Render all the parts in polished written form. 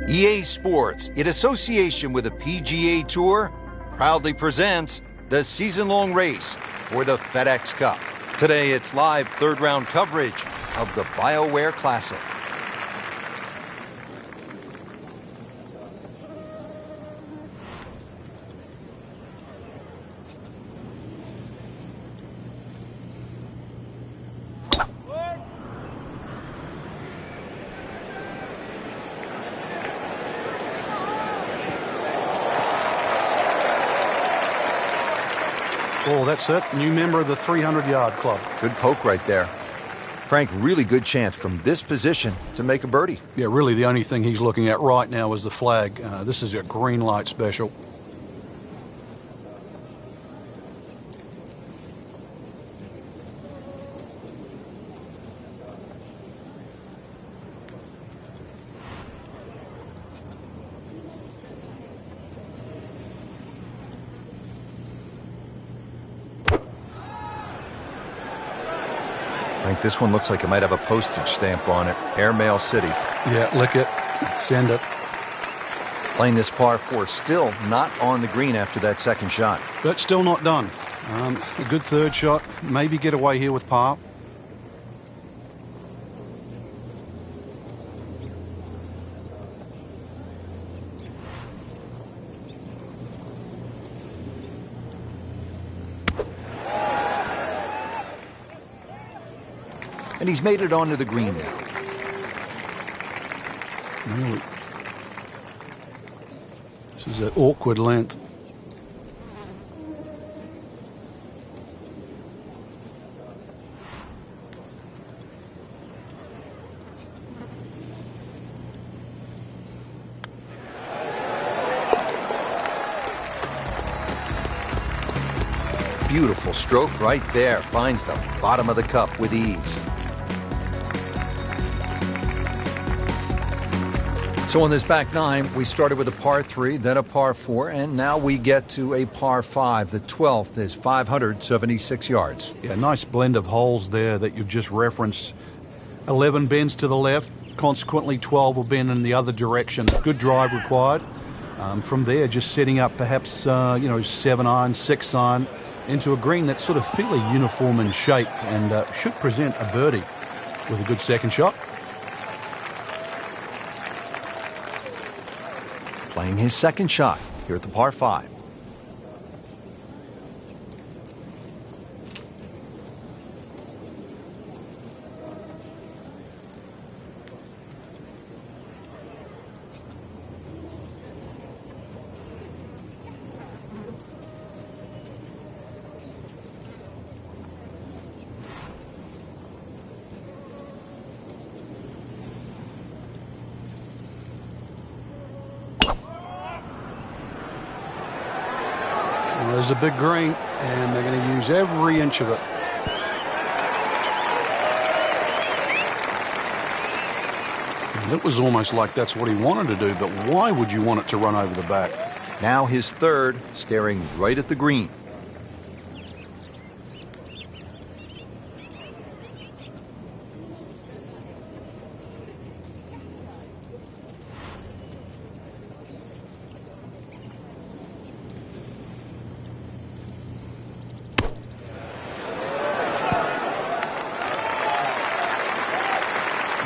EA Sports, in association with the PGA Tour, proudly presents the season-long race for the FedEx Cup. Today, it's live third-round coverage of the BioWare Classic. Oh, that's it. New member of the 300-yard club. Good poke right there. Frank, really good chance from this position to make a birdie. Yeah, really the only thing he's looking at right now is the flag. This is a green light special. Frank, this one looks like it might have a postage stamp on it. Airmail City. Yeah, lick it. Send it. Playing this par 4, still not on the green after that second shot. But still not done. A good third shot. Maybe get away here with par. And he's made it onto the green now. Really? This is an awkward length. Beautiful stroke right there. Finds the bottom of the cup with ease. So on this back nine, we started with a par 3, then a par 4, and now we get to a par 5. The 12th is 576 yards. Yeah, nice blend of holes there that you've just referenced. 11 bends to the left, consequently 12 will bend in the other direction. Good drive required. From there, just setting up perhaps, 7 iron, 6 iron into a green that's sort of fairly uniform in shape and should present a birdie with a good second shot. Playing his second shot here at the par 5. There's a big green, and they're going to use every inch of it. And it was almost like that's what he wanted to do, but why would you want it to run over the back? Now his third, staring right at the green.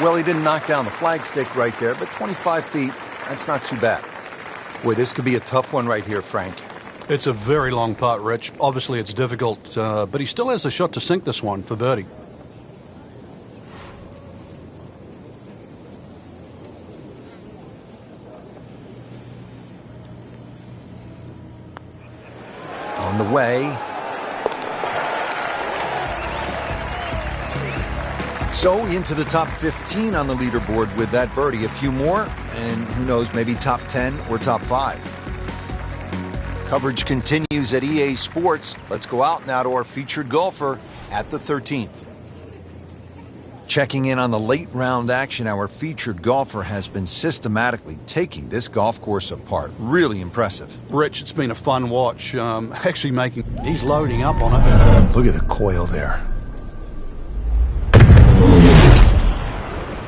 Well, he didn't knock down the flagstick right there, but 25 feet, that's not too bad. Boy, this could be a tough one right here, Frank. It's a very long putt, Rich. Obviously, it's difficult, but he still has a shot to sink this one for birdie. On the way. So into the top 15 on the leaderboard with that birdie. A few more, and who knows, maybe top 10 or top 5. Coverage continues at EA Sports. Let's go out now to our featured golfer at the 13th. Checking in on the late round action, our featured golfer has been systematically taking this golf course apart. Really impressive. Rich, it's been a fun watch. He's loading up on it. Look at the coil there.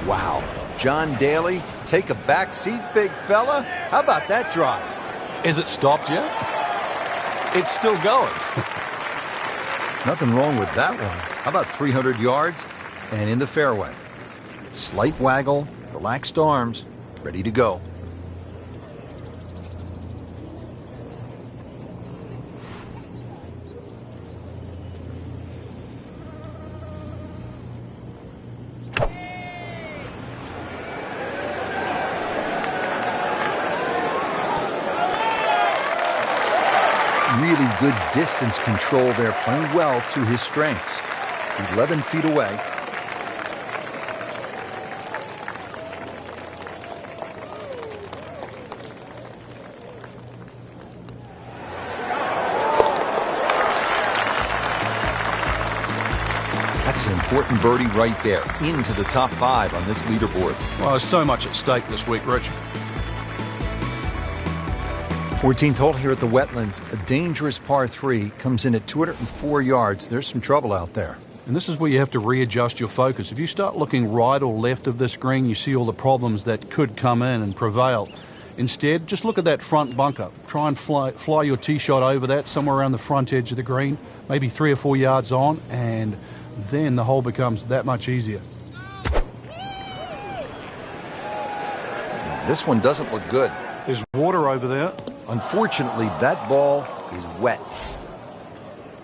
Wow. John Daly, take a back seat, big fella. How about that drive? Is it stopped yet? It's still going. Nothing wrong with that one. How about 300 yards and in the fairway? Slight waggle, relaxed arms, ready to go. Really good distance control there, playing well to his strengths. 11 feet away. That's an important birdie right there, into the top 5 on this leaderboard. Well, there's so much at stake this week, Rich. 14th hole here at the Wetlands. A dangerous par 3 comes in at 204 yards. There's some trouble out there. And this is where you have to readjust your focus. If you start looking right or left of this green, you see all the problems that could come in and prevail. Instead, just look at that front bunker. Try and fly your tee shot over that, somewhere around the front edge of the green, maybe 3 or 4 yards on, and then the hole becomes that much easier. This one doesn't look good. There's water over there. Unfortunately, that ball is wet.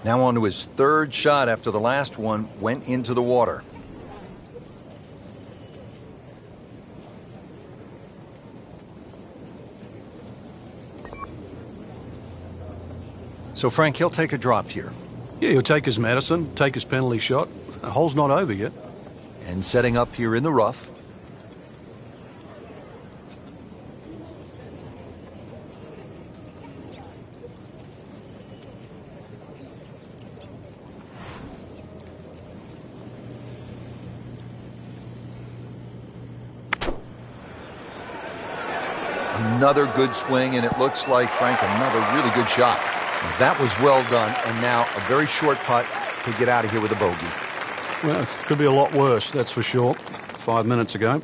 Now on to his 3rd shot after the last one went into the water. So, Frank, he'll take a drop here. Yeah, he'll take his medicine, take his penalty shot. The hole's not over yet. And setting up here in the rough. Another good swing, and it looks like, Frank, another really good shot. That was well done, and now a very short putt to get out of here with a bogey. Well, it could be a lot worse, that's for sure. 5 minutes ago.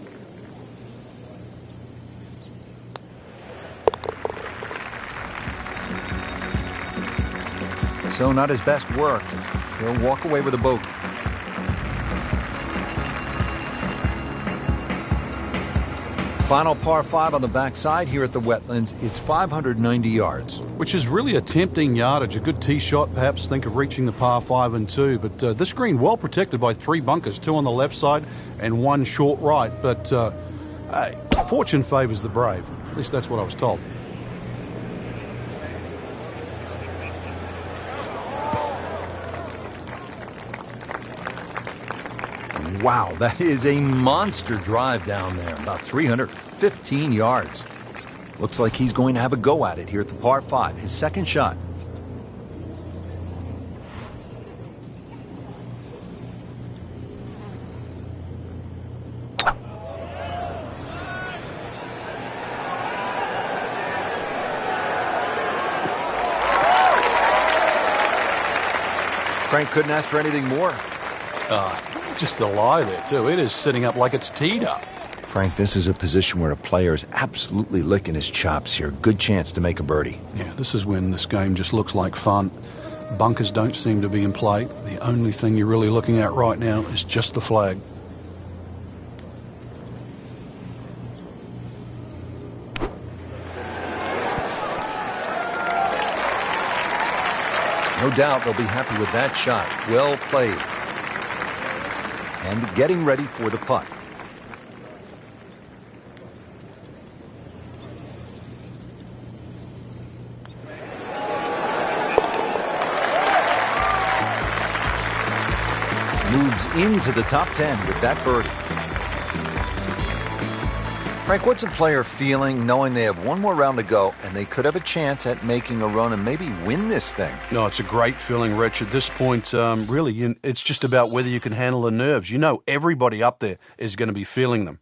So not his best work. He'll walk away with a bogey. Final par 5 on the backside here at the Wetlands. It's 590 yards. Which is really a tempting yardage. A good tee shot, perhaps think of reaching the par 5 and 2. But this green well protected by 3 bunkers, 2 on the left side and 1 short right. But hey, fortune favours the brave. At least that's what I was told. Wow, that is a monster drive down there, about 315 yards. Looks like he's going to have a go at it here at the par 5, his 2nd shot. Frank couldn't ask for anything more. Just the lie there, too. It is sitting up like it's teed up. Frank, this is a position where a player is absolutely licking his chops here. Good chance to make a birdie. Yeah, this is when this game just looks like fun. Bunkers don't seem to be in play. The only thing you're really looking at right now is just the flag. No doubt they'll be happy with that shot. Well played. And getting ready for the putt. Moves into the top 10 with that birdie. Frank, what's a player feeling knowing they have one more round to go and they could have a chance at making a run and maybe win this thing? No, it's a great feeling, Rich. At this point, really, it's just about whether you can handle the nerves. You know everybody up there is going to be feeling them.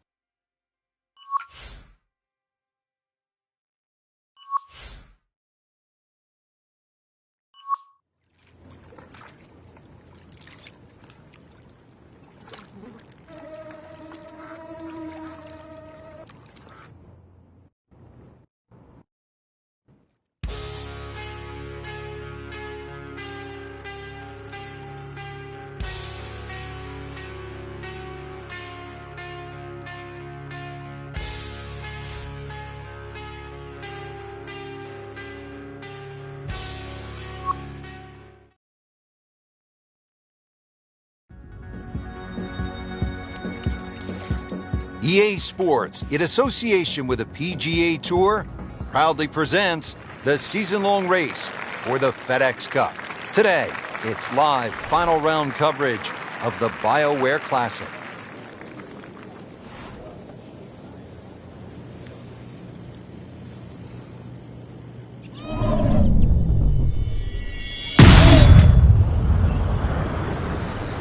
EA Sports, in association with the PGA Tour, proudly presents the season-long race for the FedEx Cup. Today, it's live final round coverage of the BioWare Classic.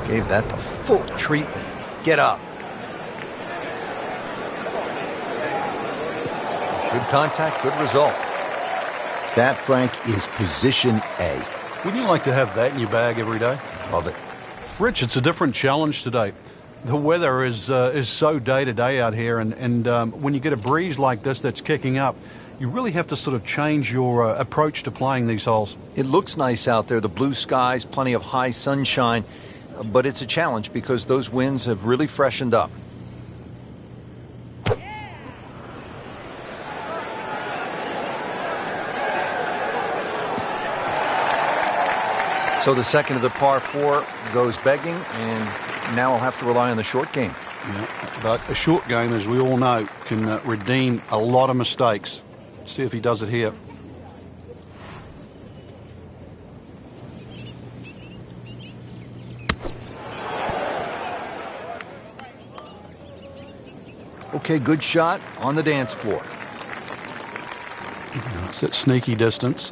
Gave that the full treatment. Get up. Good contact, good result. That, Frank, is position A. Wouldn't you like to have that in your bag every day? Love it. Rich, it's a different challenge today. The weather is so day-to-day out here, and when you get a breeze like this that's kicking up, you really have to sort of change your approach to playing these holes. It looks nice out there, the blue skies, plenty of high sunshine, but it's a challenge because those winds have really freshened up. So the second of the par 4 goes begging, and now we'll have to rely on the short game. Yeah, but a short game, as we all know, can redeem a lot of mistakes. Let's see if he does it here. Okay, good shot on the dance floor. It's at sneaky distance.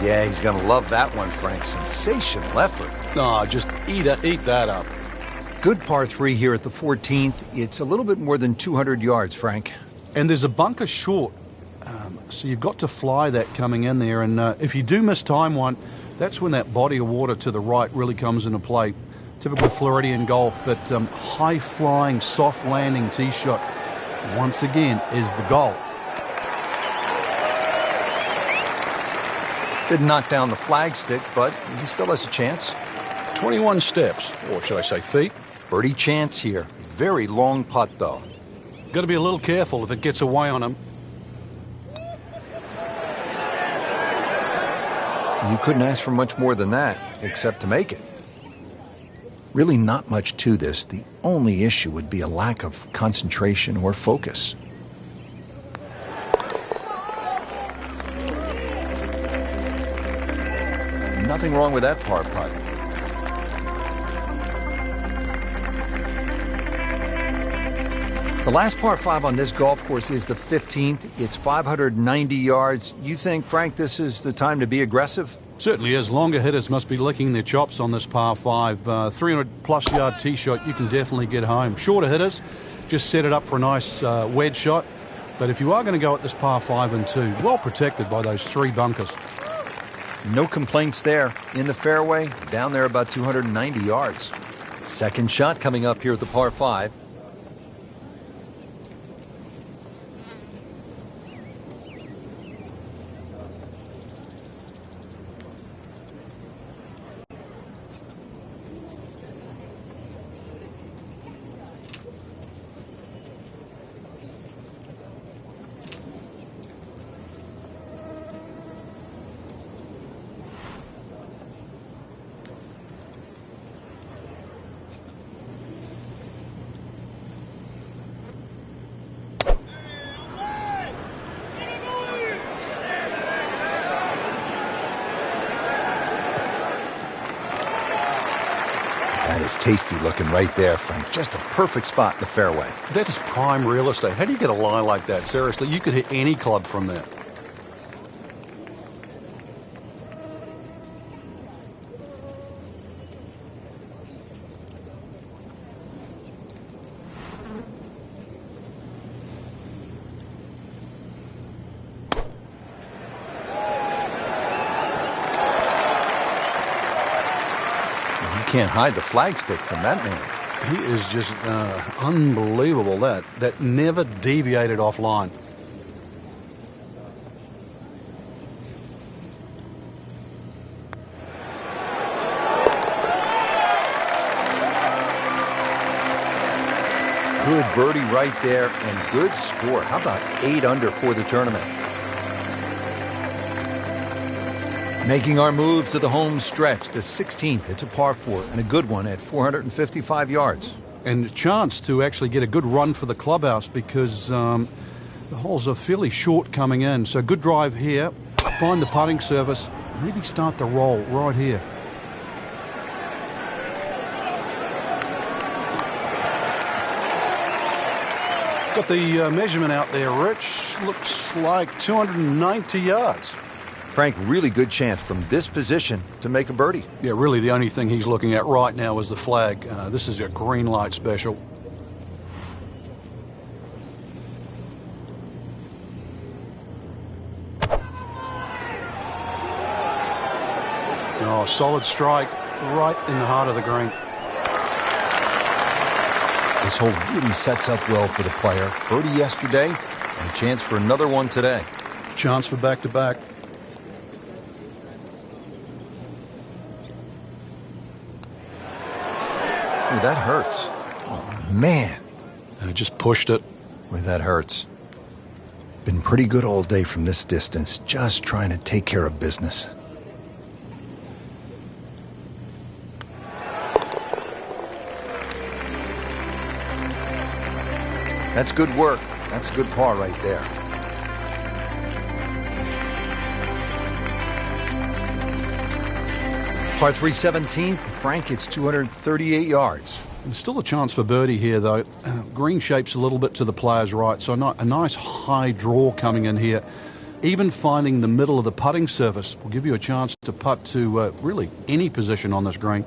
Yeah, he's going to love that one, Frank. Sensational effort. Oh, just eat that up. Good par 3 here at the 14th. It's a little bit more than 200 yards, Frank. And there's a bunker short, so you've got to fly that coming in there. And if you do miss time one, that's when that body of water to the right really comes into play. Typical Floridian golf, but high-flying, soft-landing tee shot, once again, is the goal. Didn't knock down the flagstick, but he still has a chance. 21 steps, or should I say feet. Birdie chance here. Very long putt, though. Got to be a little careful if it gets away on him. You couldn't ask for much more than that, except to make it. Really not much to this. The only issue would be a lack of concentration or focus. Nothing wrong with that par putt. The last par 5 on this golf course is the 15th. It's 590 yards. You think, Frank, this is the time to be aggressive? Certainly is. Longer hitters must be licking their chops on this par 5. 300-plus yard tee shot, you can definitely get home. Shorter hitters, just set it up for a nice wedge shot. But if you are going to go at this par 5 and 2, well protected by those 3 bunkers. No complaints there. In the fairway, down there about 290 yards. Second shot coming up here at the par 5. That is tasty looking right there, Frank. Just a perfect spot in the fairway. That is prime real estate. How do you get a lie like that? Seriously, you could hit any club from that. Can't hide the flagstick from that man. He is just unbelievable. That never deviated offline. Good birdie right there and good score. How about 8 under for the tournament? Making our move to the home stretch, the 16th. It's a par 4 and a good one at 455 yards. And a chance to actually get a good run for the clubhouse because the holes are fairly short coming in. So good drive here. Find the putting surface. Maybe start the roll right here. Got the measurement out there, Rich. Looks like 290 yards. Frank, really good chance from this position to make a birdie. Yeah, really the only thing he's looking at right now is the flag. This is a green light special. Oh, solid strike right in the heart of the green. This hole really sets up well for the player. Birdie yesterday and a chance for another one today. Chance for back-to-back. Ooh, that hurts. Oh, man. I just pushed it. Boy, that hurts. Been pretty good all day from this distance, just trying to take care of business. That's good work. That's a good par right there. Par 3 17th. Frank, it's 238 yards. There's still a chance for birdie here, though. Green shape's a little bit to the player's right, so a nice high draw coming in here. Even finding the middle of the putting surface will give you a chance to putt to really any position on this green.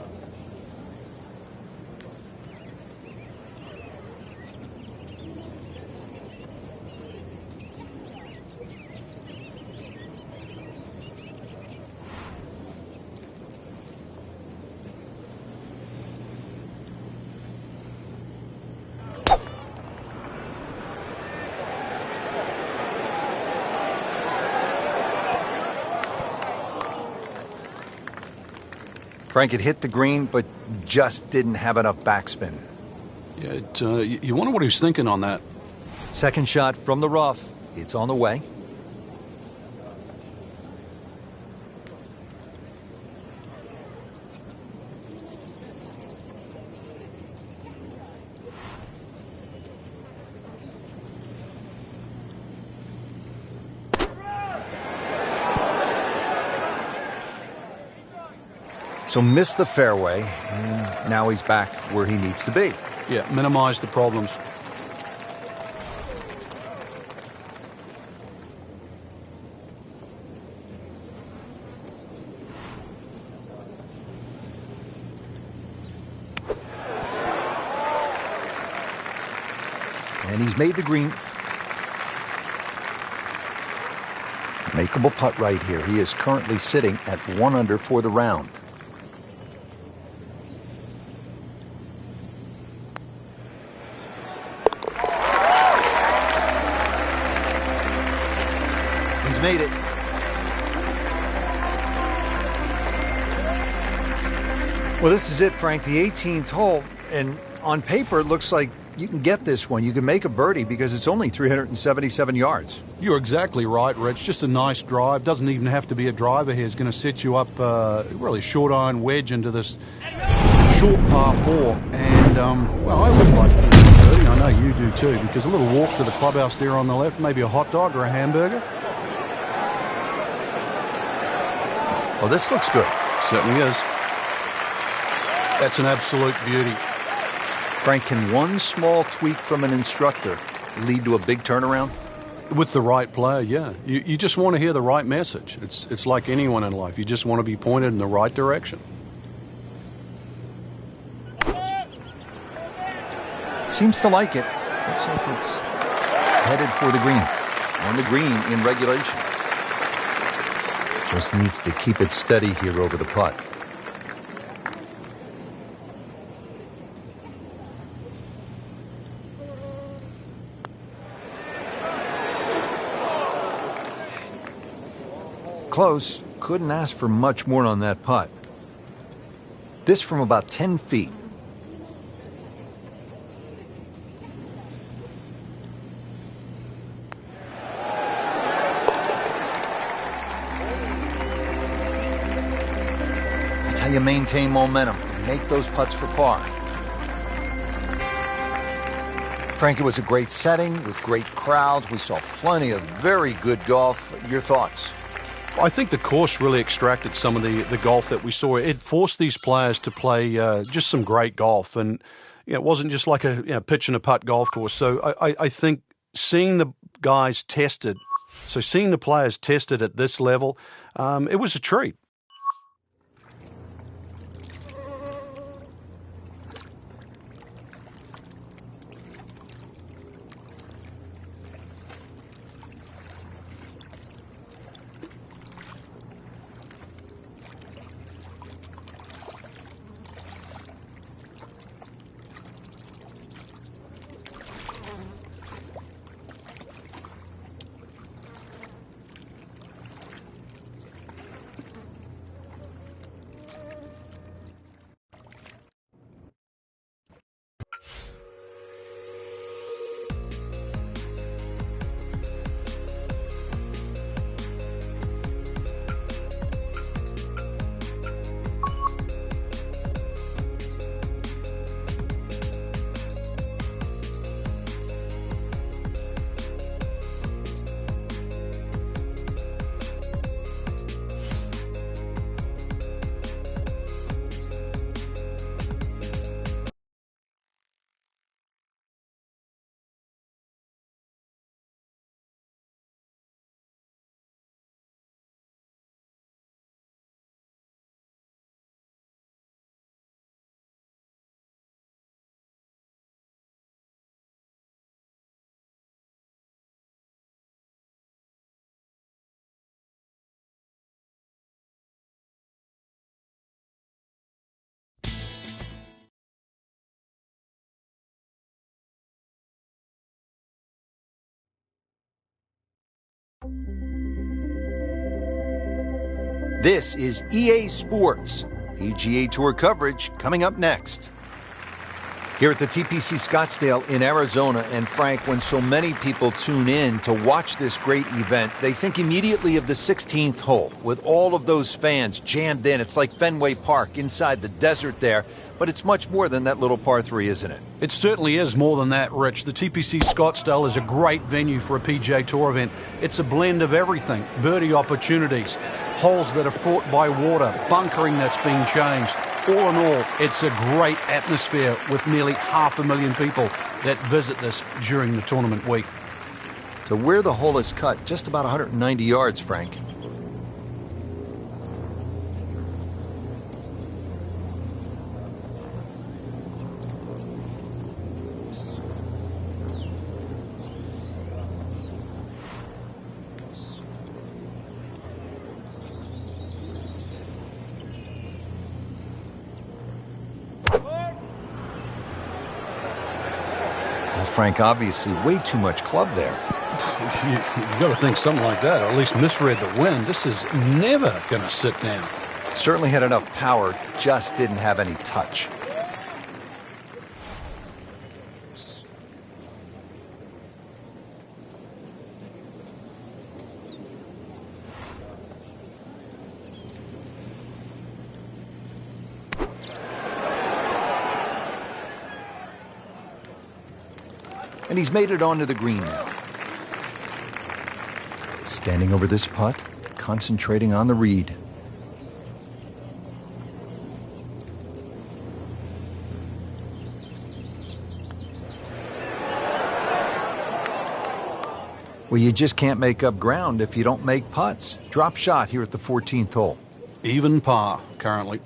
Frank, it hit the green, but just didn't have enough backspin. Yeah, you wonder what he's thinking on that. Second shot from the rough. It's on the way. So missed the fairway, and now he's back where he needs to be. Yeah, minimize the problems. And he's made the green. Makeable putt right here. He is currently sitting at 1 under for the round. He's made it. Well, this is it, Frank, the 18th hole. And on paper, it looks like you can get this one. You can make a birdie because it's only 377 yards. You're exactly right, Rich. Just a nice drive. Doesn't even have to be a driver here. It's going to set you up really short iron wedge into this short par 4. And, well, I always like to finish a birdie. I know you do too, because a little walk to the clubhouse there on the left, maybe a hot dog or a hamburger. Well, this looks good. Certainly is. That's an absolute beauty. Frank, can one small tweak from an instructor lead to a big turnaround? With the right player, yeah. You just want to hear the right message. It's like anyone in life. You just want to be pointed in the right direction. Seems to like it. Looks like it's headed for the green. On the green in regulation. Just needs to keep it steady here over the putt. Close. Couldn't ask for much more on that putt. This from about 10 feet. That's how you maintain momentum and make those putts for par. Frank, it was a great setting with great crowds. We saw plenty of very good golf. Your thoughts? I think the course really extracted some of the golf that we saw. It forced these players to play just some great golf, and it wasn't just like a pitch and a putt golf course. So I think seeing the guys tested, seeing the players tested at this level, it was a treat. This is EA Sports. PGA Tour coverage coming up next. Here at the TPC Scottsdale in Arizona, and Frank, when so many people tune in to watch this great event, they think immediately of the 16th hole with all of those fans jammed in. It's like Fenway Park inside the desert there, but it's much more than that little par 3, isn't it? It certainly is more than that, Rich. The TPC Scottsdale is a great venue for a PGA Tour event. It's a blend of everything: birdie opportunities, holes that are fought by water, bunkering that's being changed. All in all, it's a great atmosphere with nearly 500,000 people that visit this during the tournament week. To where the hole is cut, just about 190 yards, Frank. Frank, obviously way too much club there. You got to think something like that, or at least misread the wind. This is never going to sit down. Certainly had enough power, just didn't have any touch. And he's made it onto the green now. Standing over this putt, concentrating on the read. Well, you just can't make up ground if you don't make putts. Drop shot here at the 14th hole. Even par currently.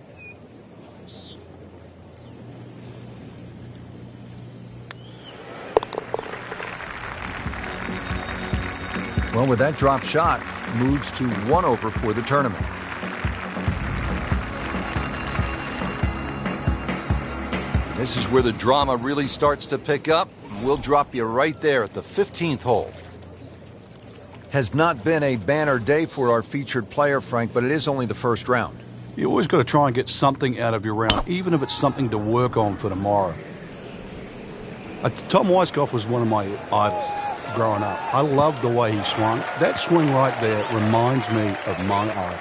Well, with that drop shot, moves to 1 over for the tournament. This is where the drama really starts to pick up. We'll drop you right there at the 15th hole. Has not been a banner day for our featured player, Frank, but it is only the first round. You always got to try and get something out of your round, even if it's something to work on for tomorrow. Tom Weiskopf was one of my idols growing up. I loved the way he swung. That swing right there reminds me of my idol.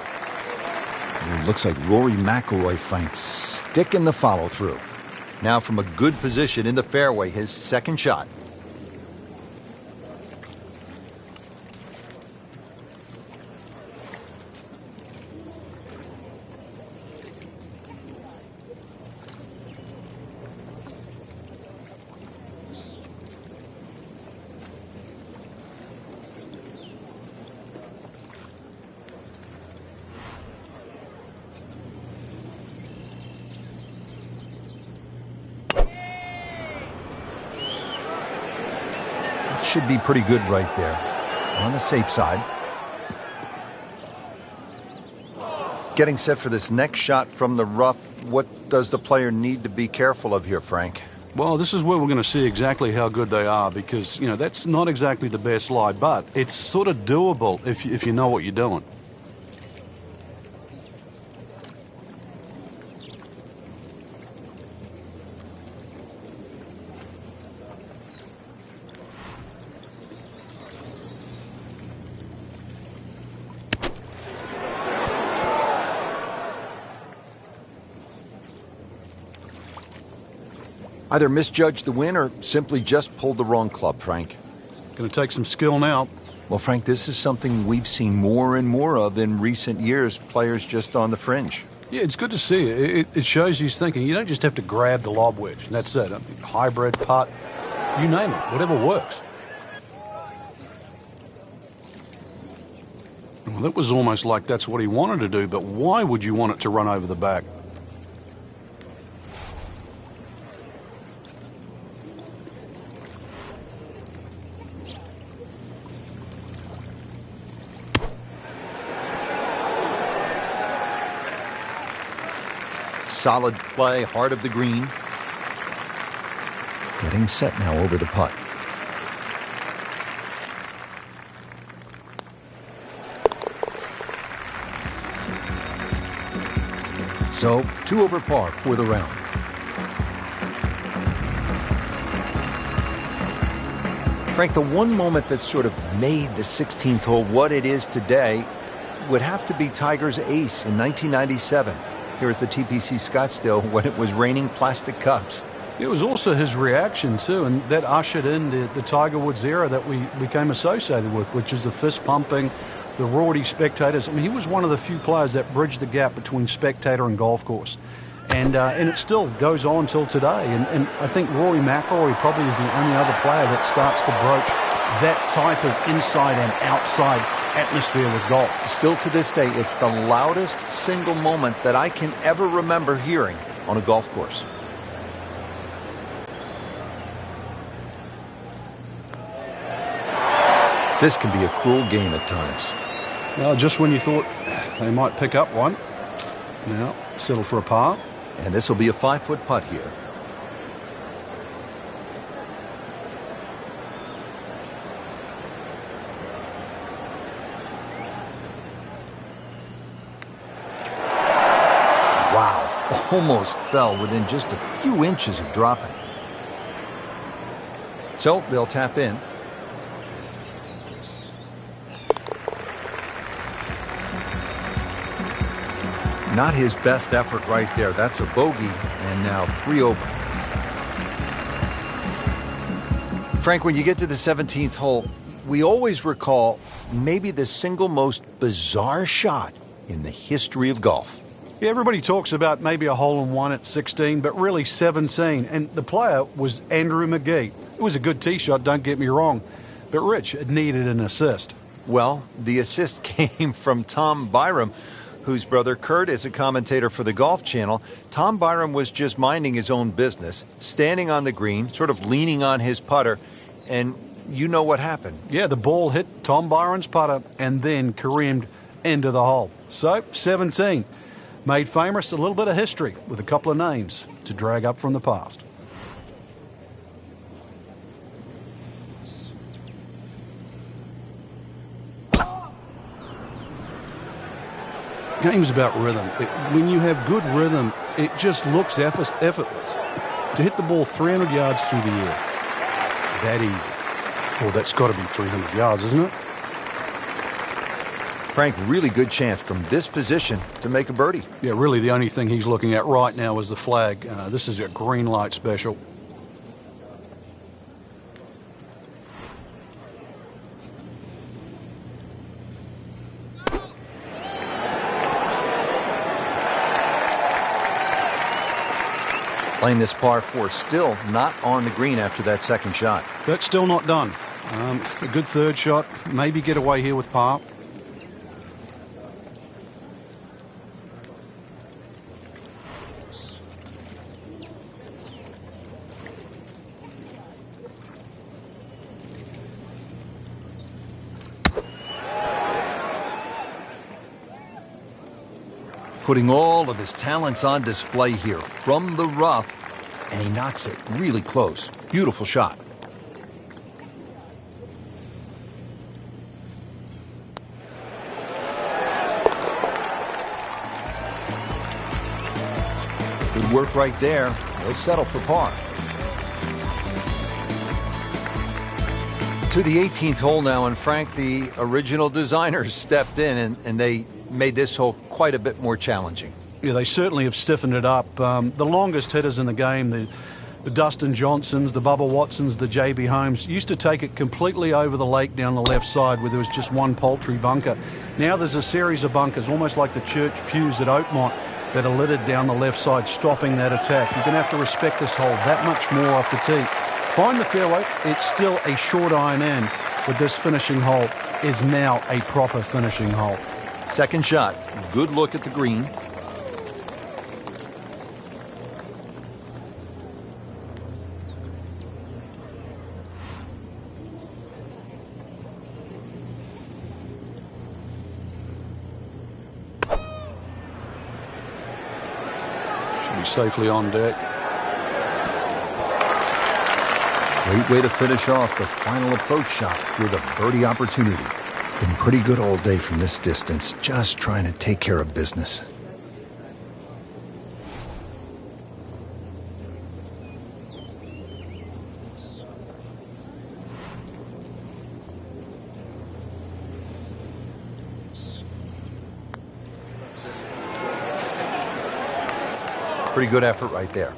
Ooh, looks like Rory McIlroy, Frank, sticking the follow-through. Now from a good position in the fairway, his second shot. Should be pretty good right there. On the safe side. Getting set for this next shot from the rough. What does the player need to be careful of here, Frank? Well, this is where we're going to see exactly how good they are because, you know, that's not exactly the best lie, but it's sort of doable if you know what you're doing. Either misjudged the win or simply just pulled the wrong club, Frank. Going to take some skill now. Well, Frank, this is something we've seen more and more of in recent years, players just on the fringe. Yeah, it's good to see. It shows he's thinking. You don't just have to grab the lob wedge, and that's it. I mean, hybrid, putt, you name it, whatever works. Well, that was almost like that's what he wanted to do, but why would you want it to run over the back? Solid play, heart of the green. Getting set now over the putt. So, 2 over par for the round. Frank, the one moment that sort of made the 16th hole what it is today would have to be Tiger's ace in 1997. Here at the TPC Scottsdale when it was raining plastic cups. It was also his reaction, too, and that ushered in the Tiger Woods era that we became associated with, which is the fist-pumping, the rowdy spectators. I mean, he was one of the few players that bridged the gap between spectator and golf course. And it still goes on till today. And I think Rory McIlroy probably is the only other player that starts to broach that type of inside and outside atmosphere with golf. Still to this day, it's the loudest single moment that I can ever remember hearing on a golf course. This can be a cruel game at times. Well, just when you thought they might pick up one, now settle for a par. And this will be a 5-foot putt here. Almost fell within just a few inches of dropping. So they'll tap in. Not his best effort right there. That's a bogey, and now 3 over. Frank, when you get to the 17th hole, we always recall maybe the single most bizarre shot in the history of golf. Yeah, everybody talks about maybe a hole-in-one at 16, but really 17. And the player was Andrew McGee. It was a good tee shot, don't get me wrong. But Rich, it needed an assist. Well, the assist came from Tom Byram, whose brother Kurt is a commentator for the Golf Channel. Tom Byram was just minding his own business, standing on the green, sort of leaning on his putter, and you know what happened. Yeah, the ball hit Tom Byram's putter and then careened into the hole. So, 17. Made famous, a little bit of history with a couple of names to drag up from the past. Game's about rhythm. When you have good rhythm, it just looks effortless. To hit the ball 300 yards through the air, that easy. Well, that's got to be 300 yards, isn't it? Frank, really good chance from this position to make a birdie. Yeah, really the only thing he's looking at right now is the flag. This is a green light special. Playing this par 4, still not on the green after that second shot. That's still not done. A good third shot, maybe get away here with par. Putting all of his talents on display here from the rough, and he knocks it really close. Beautiful shot. Good work right there. He'll settle for par. To the 18th hole now, and Frank, the original designers stepped in and they made this hole quite a bit more challenging. Yeah, they certainly have stiffened it up. The longest hitters in the game, the Dustin Johnsons, the Bubba Watsons, the J.B. Holmes, used to take it completely over the lake down the left side where there was just one paltry bunker. Now there's a series of bunkers, almost like the church pews at Oakmont, that are littered down the left side, stopping that attack. You're going to have to respect this hole that much more off the tee. Find the fairway. It's still a short iron in, but this finishing hole is now a proper finishing hole. Second shot. Good look at the green. Should be safely on deck. Great way to finish off the final approach shot with a birdie opportunity. Been pretty good all day from this distance, just trying to take care of business. Pretty good effort right there.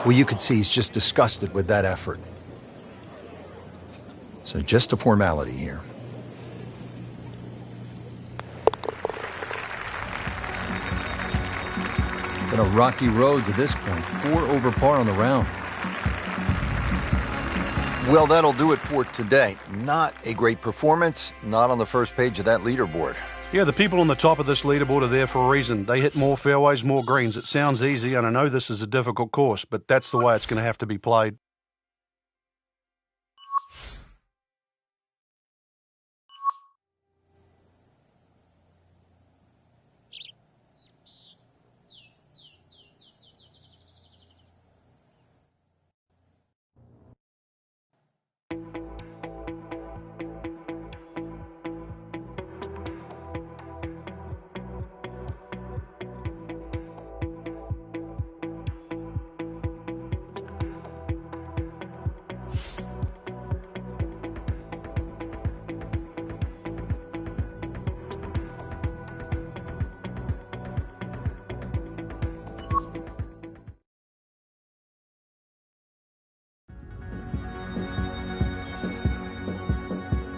Well, you could see he's just disgusted with that effort. So just a formality here. Been a rocky road to this point. 4 over par on the round. Well, that'll do it for today. Not a great performance, not on the first page of that leaderboard. Yeah, the people on the top of this leaderboard are there for a reason. They hit more fairways, more greens. It sounds easy, and I know this is a difficult course, but that's the way it's going to have to be played.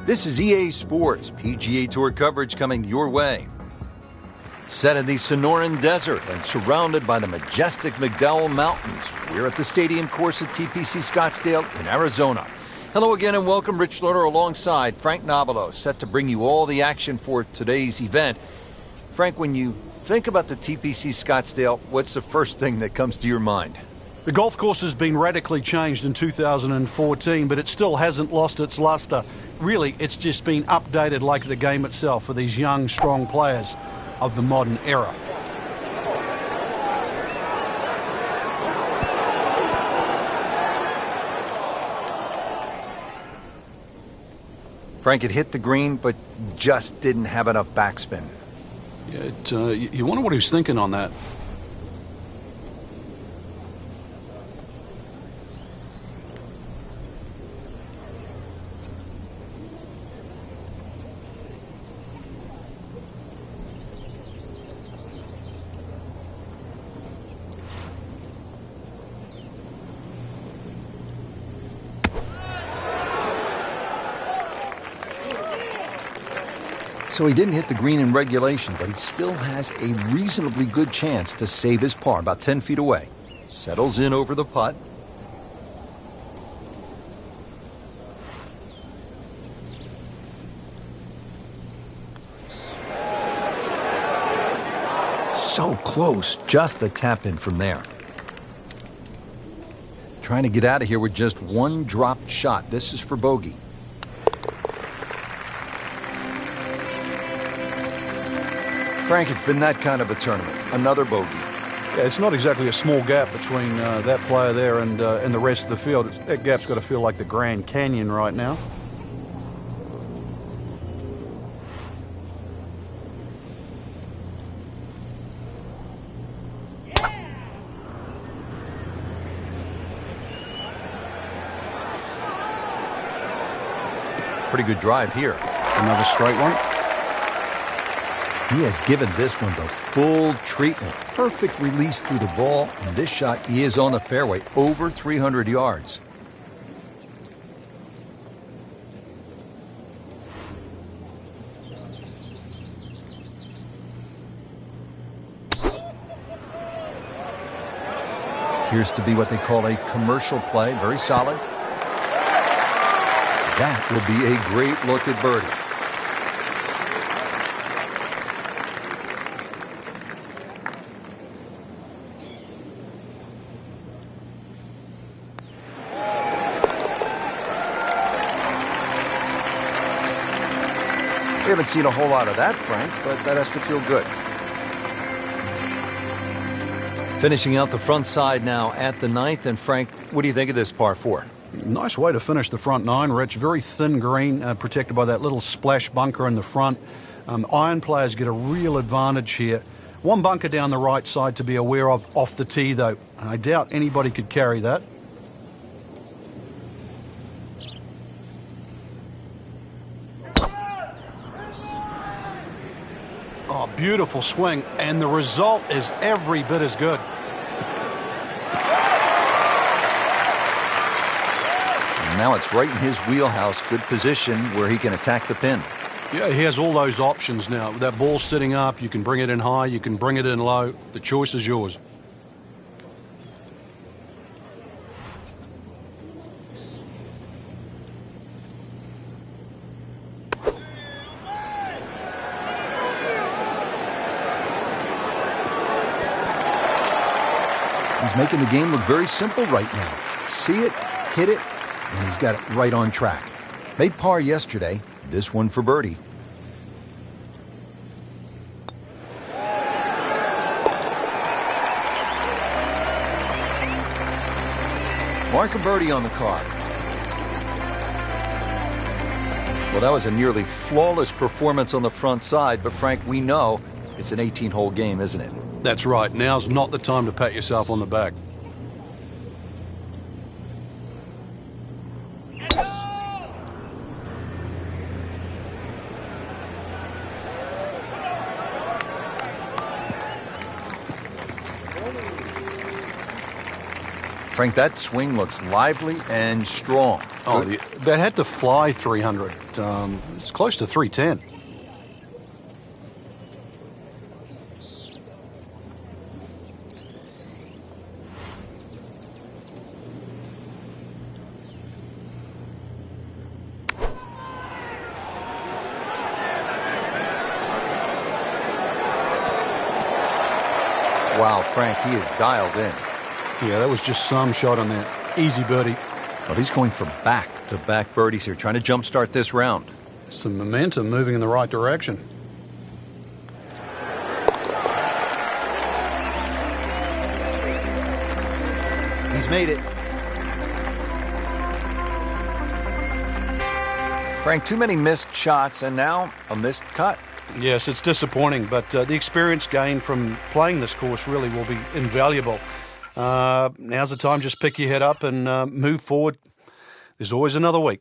This is EA Sports PGA Tour coverage coming your way. Set in the Sonoran Desert and surrounded by the majestic McDowell Mountains, we're at the stadium course at TPC Scottsdale in Arizona. Hello again and welcome. Rich Lerner alongside Frank Nobilo, set to bring you all the action for today's event. Frank, when you think about the TPC Scottsdale, what's the first thing that comes to your mind? The golf course has been radically changed in 2014, but it still hasn't lost its luster. Really, it's just been updated like the game itself for these young, strong players of the modern era. Frank, it hit the green, but just didn't have enough backspin. Yeah, you wonder what he's thinking on that. So he didn't hit the green in regulation, but he still has a reasonably good chance to save his par, about 10 feet away. Settles in over the putt. So close, just a tap in from there. Trying to get out of here with just one dropped shot. This is for bogey. Frank, it's been that kind of a tournament. Another bogey. Yeah, it's not exactly a small gap between that player there and the rest of the field. That gap's got to feel like the Grand Canyon right now. Pretty good drive here. Another straight one. He has given this one the full treatment. Perfect release through the ball. And this shot is on the fairway, over 300 yards. Appears to be what they call a commercial play. Very solid. That will be a great look at birdie. We haven't seen a whole lot of that, Frank, but that has to feel good. Finishing out the front side now at the ninth. And Frank, what do you think of this par 4? Nice way to finish the front nine, Rich. Very thin green, protected by that little splash bunker in the front. Iron players get a real advantage here. One bunker down the right side to be aware of off the tee, though. I doubt anybody could carry that. Oh, beautiful swing, and the result is every bit as good. Now it's right in his wheelhouse. Good position where he can attack the pin. Yeah, he has all those options now. That ball's sitting up. You can bring it in high. You can bring it in low. The choice is yours. He's making the game look very simple right now. See it, hit it, and he's got it right on track. Made par yesterday, this one for birdie. Mark a birdie on the card. Well, that was a nearly flawless performance on the front side, but Frank, we know it's an 18-hole game, isn't it? That's right. Now's not the time to pat yourself on the back. Frank, that swing looks lively and strong. Oh, that had to fly 300. It's close to 310. Wow, Frank, he is dialed in. Yeah, that was just some shot on that. Easy birdie. Well, he's going for back-to-back birdies here, trying to jumpstart this round. Some momentum moving in the right direction. He's made it. Frank, too many missed shots and now a missed cut. Yes, it's disappointing, but the experience gained from playing this course really will be invaluable. Now's the time, just pick your head up and move forward. There's always another week.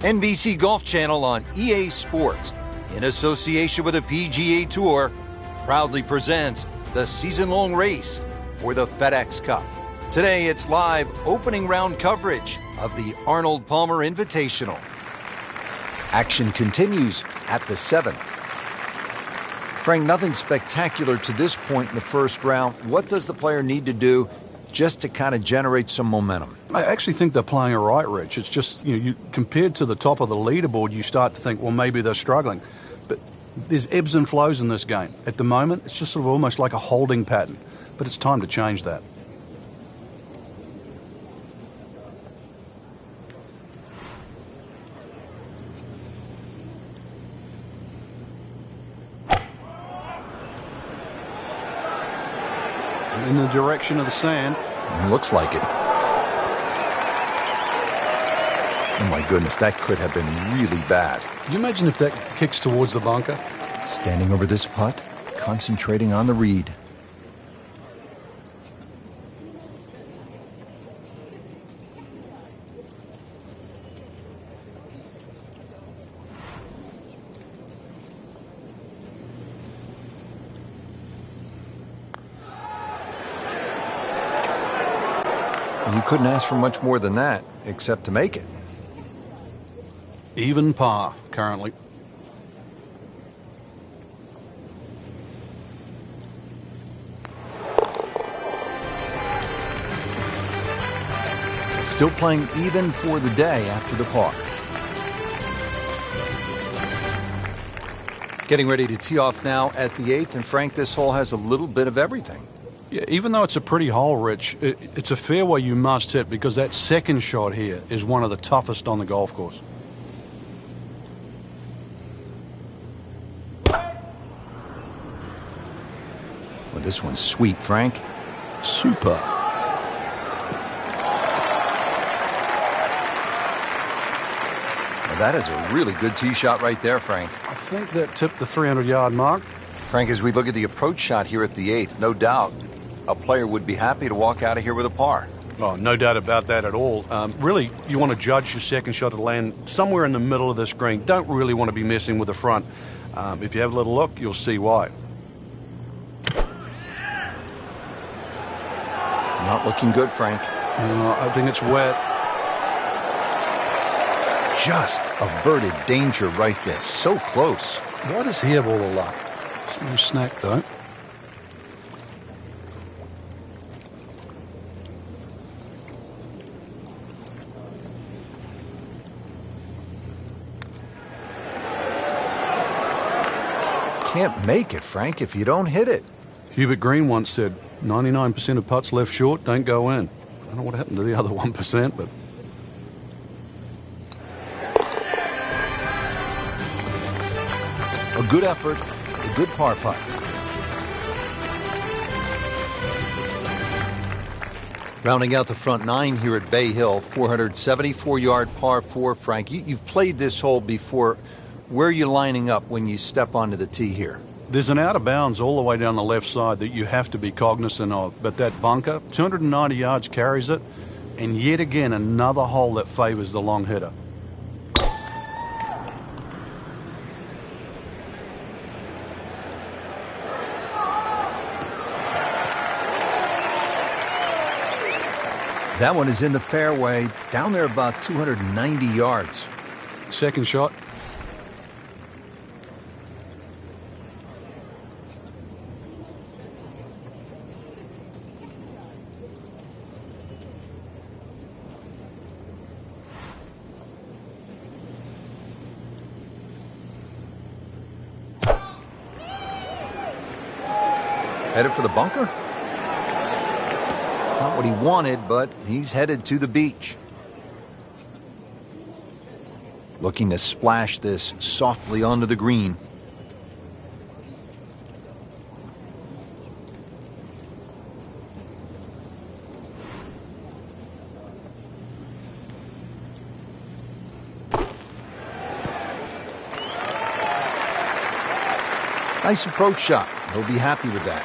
NBC Golf Channel on EA Sports, in association with the PGA Tour, proudly presents the season-long race for the FedEx Cup. Today, it's live opening round coverage of the Arnold Palmer Invitational. Action continues at the 7th. Frank, nothing spectacular to this point in the first round. What does the player need to do just to kind of generate some momentum? I actually think they're playing all right, Rich. It's just, you compared to the top of the leaderboard, you start to think, well, maybe they're struggling. But there's ebbs and flows in this game. At the moment, it's just sort of almost like a holding pattern. But it's time to change that. In the direction of the sand. Looks like it. Oh my goodness, that could have been really bad. Can you imagine if that kicks towards the bunker? Standing over this putt, concentrating on the read. You couldn't ask for much more than that, except to make it. Even par, currently. Still playing even for the day after the par. Getting ready to tee off now at the 8th, and Frank, this hole has a little bit of everything. Yeah, even though it's a pretty hole, Rich, it's a fairway you must hit because that second shot here is one of the toughest on the golf course. Well, this one's sweet, Frank. Super. Well, that is a really good tee shot right there, Frank. I think that tipped the 300-yard mark. Frank, as we look at the approach shot here at the 8th, no doubt a player would be happy to walk out of here with a par. Oh, no doubt about that at all. Really, you want to judge your second shot to land somewhere in the middle of this green. Don't really want to be messing with the front. If you have a little look, you'll see why. Not looking good, Frank. I think it's wet. Just averted danger right there. So close. Why does he have all the luck? It's no snack, though. Can't make it, Frank, if you don't hit it. Hubert Green once said, 99% of putts left short don't go in. I don't know what happened to the other 1%, but... A good effort, a good par putt. Rounding out the front nine here at Bay Hill, 474-yard par 4. Frank, you've played this hole before. Where are you lining up when you step onto the tee here? There's an out of bounds all the way down the left side that you have to be cognizant of. But that bunker, 290 yards carries it. And yet again, another hole that favours the long hitter. That one is in the fairway, down there about 290 yards. Second shot. Headed for the bunker? Not what he wanted, but he's headed to the beach. Looking to splash this softly onto the green. Nice approach shot. He'll be happy with that.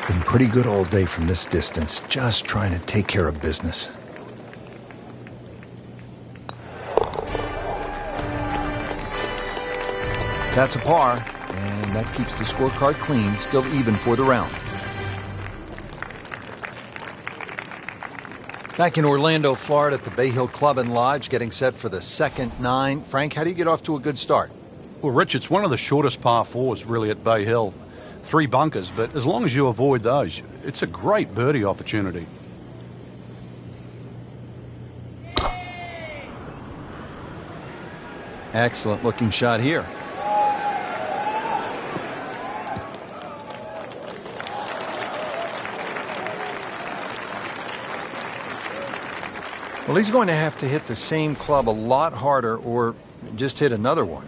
Been pretty good all day from this distance, just trying to take care of business. That's a par, and that keeps the scorecard clean, still even for the round. Back in Orlando, Florida at the Bay Hill Club and Lodge, getting set for the second nine. Frank, how do you get off to a good start? Well, Rich, it's one of the shortest par fours really at Bay Hill. 3 bunkers, but as long as you avoid those, it's a great birdie opportunity. Excellent looking shot here. Well, he's going to have to hit the same club a lot harder or just hit another one.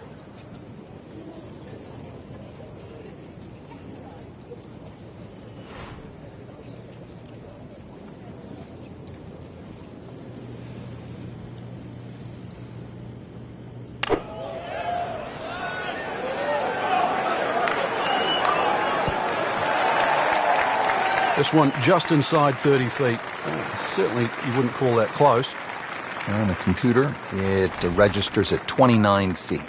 This one just inside 30 feet. Certainly you wouldn't call that close. On the computer, it registers at 29 feet.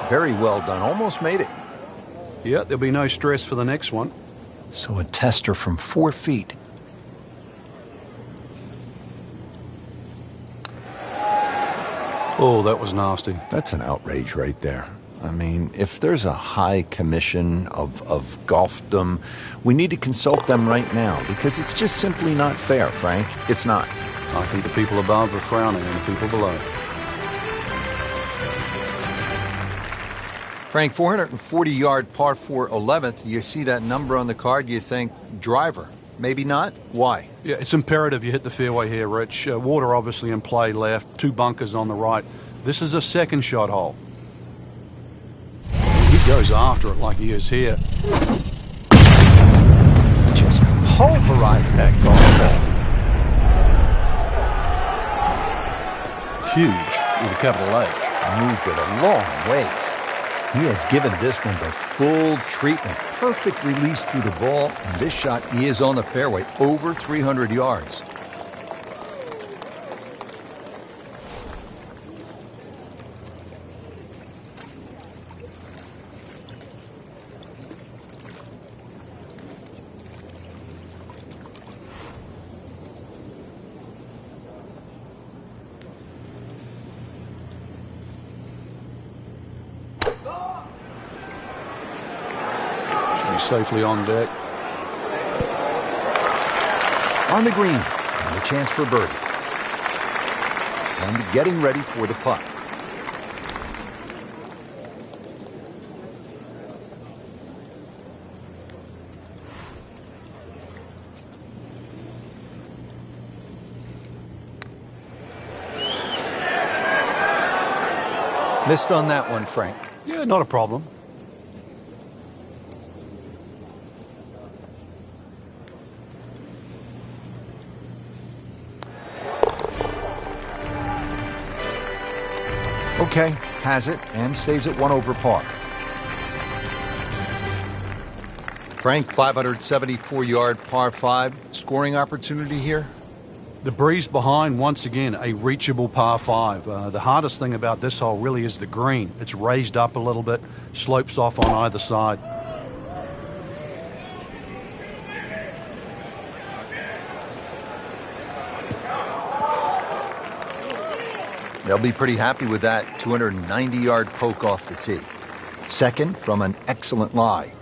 Very well done. Almost made it. Yeah, there'll be no stress for the next one. So a tester from 4 feet. Oh, that was nasty. That's an outrage right there. I mean, if there's a high commission of golfdom, we need to consult them right now because it's just simply not fair, Frank. It's not. I think the people above are frowning on the people below. Frank, 440-yard par 4 11th. You see that number on the card, you think driver. Maybe not. Why? Yeah, it's imperative you hit the fairway here, Rich. Water obviously in play left, 2 bunkers on the right. This is a second shot hole. He goes after it like he is here. Just pulverized that golf ball. Huge with a capital H. Moved it a long ways. He has given this one the full treatment. Perfect release through the ball, and this shot is on the fairway, over 300 yards. Safely on deck. On the green, and a chance for birdie. And getting ready for the putt. Missed on that one, Frank. Yeah, not a problem. Okay, has it, and stays at 1 over par. Frank, 574-yard par 5. Scoring opportunity here? The breeze behind, once again, a reachable par 5. The hardest thing about this hole really is the green. It's raised up a little bit, slopes off on either side. They'll be pretty happy with that 290-yard poke off the tee. Second from an excellent lie.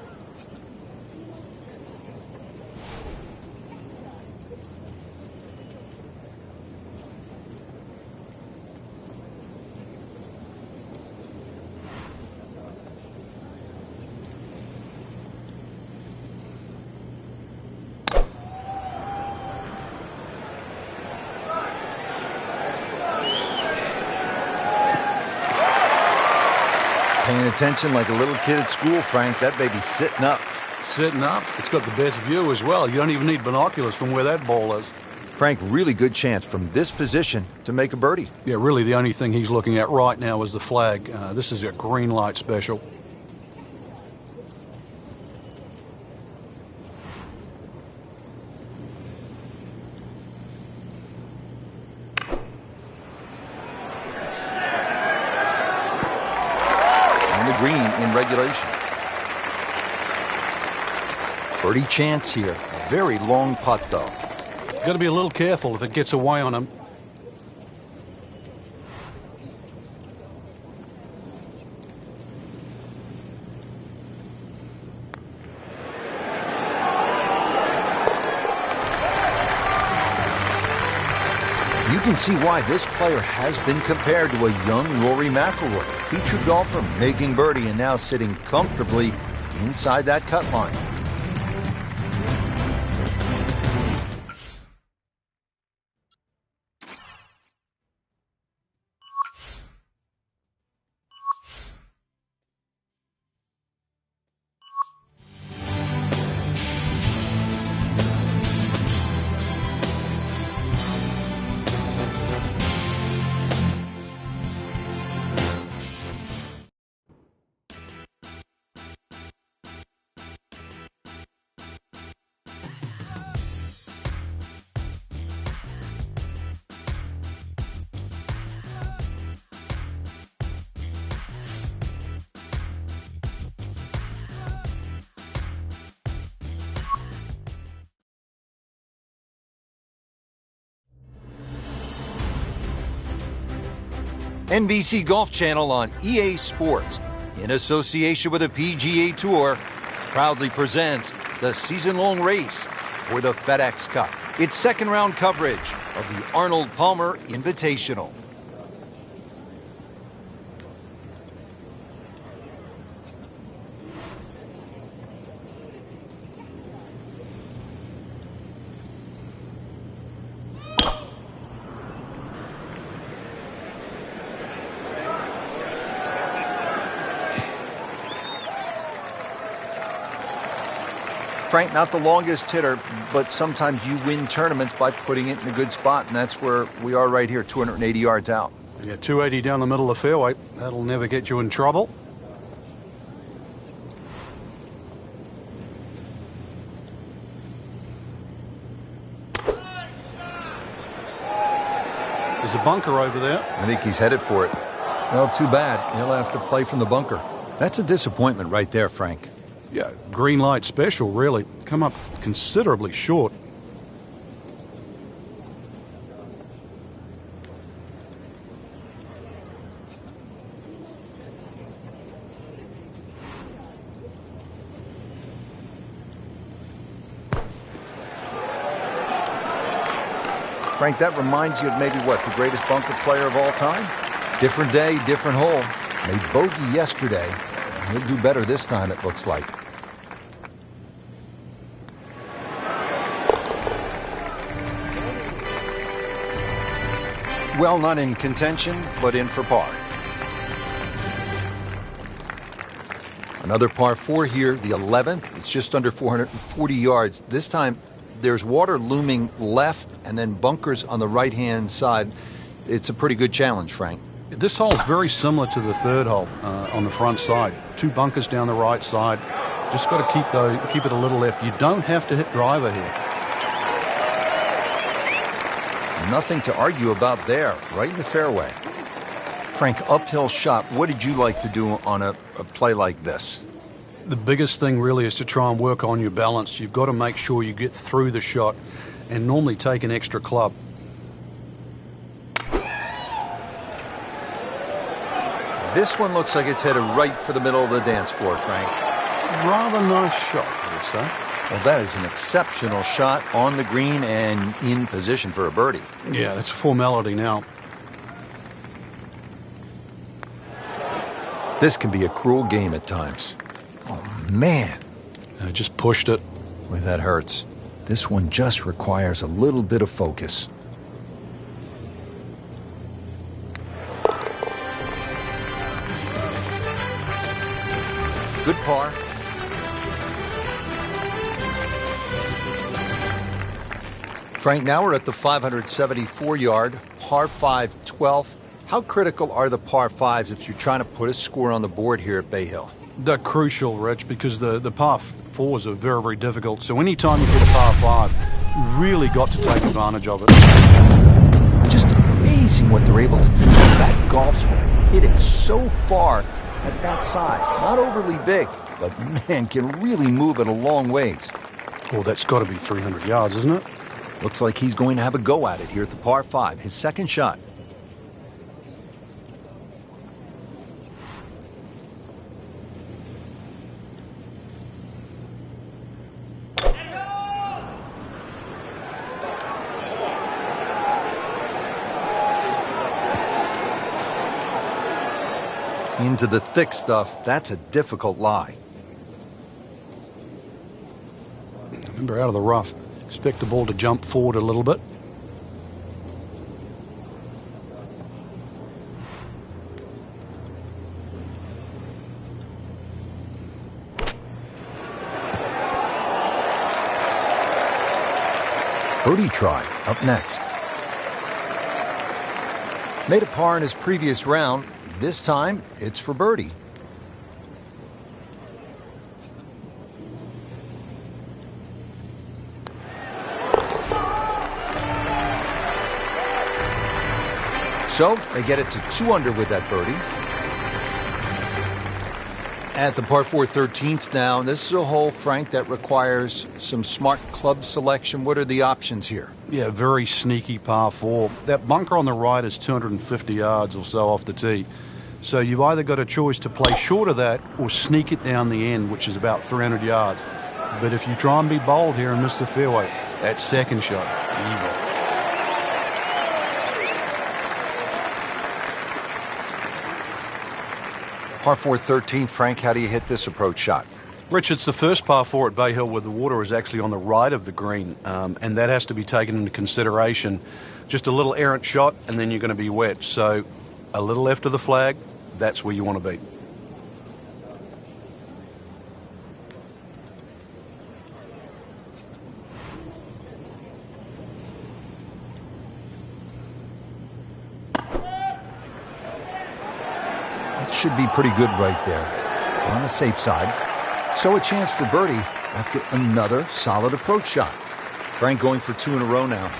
Paying attention like a little kid at school, Frank. That baby's sitting up. Sitting up? It's got the best view as well. You don't even need binoculars from where that ball is. Frank, really good chance from this position to make a birdie. Yeah, really the only thing he's looking at right now is the flag. This is a green light special. Green in regulation. Birdie chance here. Very long putt, though. Got to be a little careful if it gets away on him. You can see why this player has been compared to a young Rory McIlroy, featured golfer making birdie and now sitting comfortably inside that cut line. NBC Golf Channel on EA Sports, in association with the PGA Tour, proudly presents the season-long race for the FedEx Cup. Its second-round coverage of the Arnold Palmer Invitational. Frank, not the longest hitter, but sometimes you win tournaments by putting it in a good spot, and that's where we are right here, 280 yards out. Yeah, 280 down the middle of the fairway. That'll never get you in trouble. There's a bunker over there. I think he's headed for it. Well, too bad. He'll have to play from the bunker. That's a disappointment right there, Frank. Yeah, green light special, really. Come up considerably short. Frank, that reminds you of maybe what, the greatest bunker player of all time? Different day, different hole. Made bogey yesterday. He'll do better this time, it looks like. Well, not in contention, but in for par. Another par 4 here, the 11th. It's just under 440 yards. This time, there's water looming left and then bunkers on the right-hand side. It's a pretty good challenge, Frank. This hole is very similar to the third hole on the front side. 2 bunkers down the right side. Just got to keep it a little left. You don't have to hit driver here. Nothing to argue about there, right in the fairway. Frank, uphill shot, what did you like to do on a play like this? The biggest thing really is to try and work on your balance. You've got to make sure you get through the shot and normally take an extra club. This one looks like it's headed right for the middle of the dance floor, Frank. Rather nice shot, I would say. Well, that is an exceptional shot on the green and in position for a birdie. Yeah, that's a formality now. This can be a cruel game at times. Oh, man. I just pushed it. Boy, that hurts. This one just requires a little bit of focus. Good par. Frank, now we're at the 574-yard, par 5 12th. How critical are the par 5s if you're trying to put a score on the board here at Bay Hill? They're crucial, Rich, because the par 4s are very, very difficult. So anytime you hit a par 5, you've really got to take advantage of it. Just amazing what they're able to do with that golf swing. Hit it so far at that size. Not overly big, but man, can really move it a long ways. Well, that's got to be 300 yards, isn't it? Looks like he's going to have a go at it here at the par 5, his second shot. Into the thick stuff, that's a difficult lie. Remember, out of the rough. Expect the ball to jump forward a little bit. Birdie try up next. Made a par in his previous round. This time, it's for birdie. So, they get it to 2 under with that birdie. At the par 4 13th now, this is a hole, Frank, that requires some smart club selection. What are the options here? Yeah, very sneaky par 4. That bunker on the right is 250 yards or so off the tee. So you've either got a choice to play short of that or sneak it down the end, which is about 300 yards. But if you try and be bold here and miss the fairway, that second shot, evil. Par 4 13th, Frank, how do you hit this approach shot? Rich, it's the first par 4 at Bay Hill where the water is actually on the right of the green, and that has to be taken into consideration. Just a little errant shot, and then you're going to be wet. So a little left of the flag, that's where you want to be. That should be pretty good right there. On the safe side. So a chance for birdie after another solid approach shot. Frank going for 2 in a row now.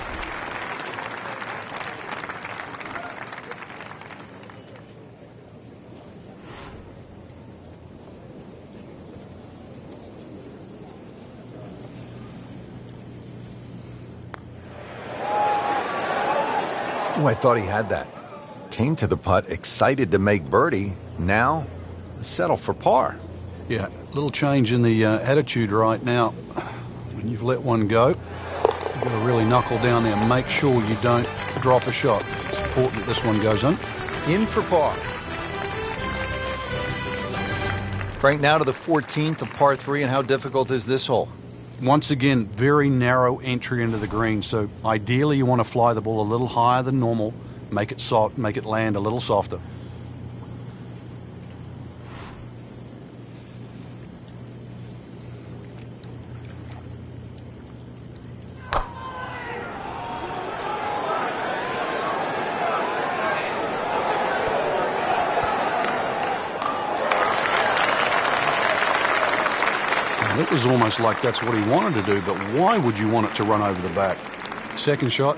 Oh, I thought he had that. Came to the putt, excited to make birdie. Now, settle for par. Yeah, a little change in the attitude right now. When you've let one go, you've got to really knuckle down there and make sure you don't drop a shot. It's important that this one goes in for par. Frank, now to the 14th of par 3, and how difficult is this hole? Once again, very narrow entry into the green, so ideally you want to fly the ball a little higher than normal, make it soft, make it land a little softer. It was almost like that's what he wanted to do, but why would you want it to run over the back? Second shot.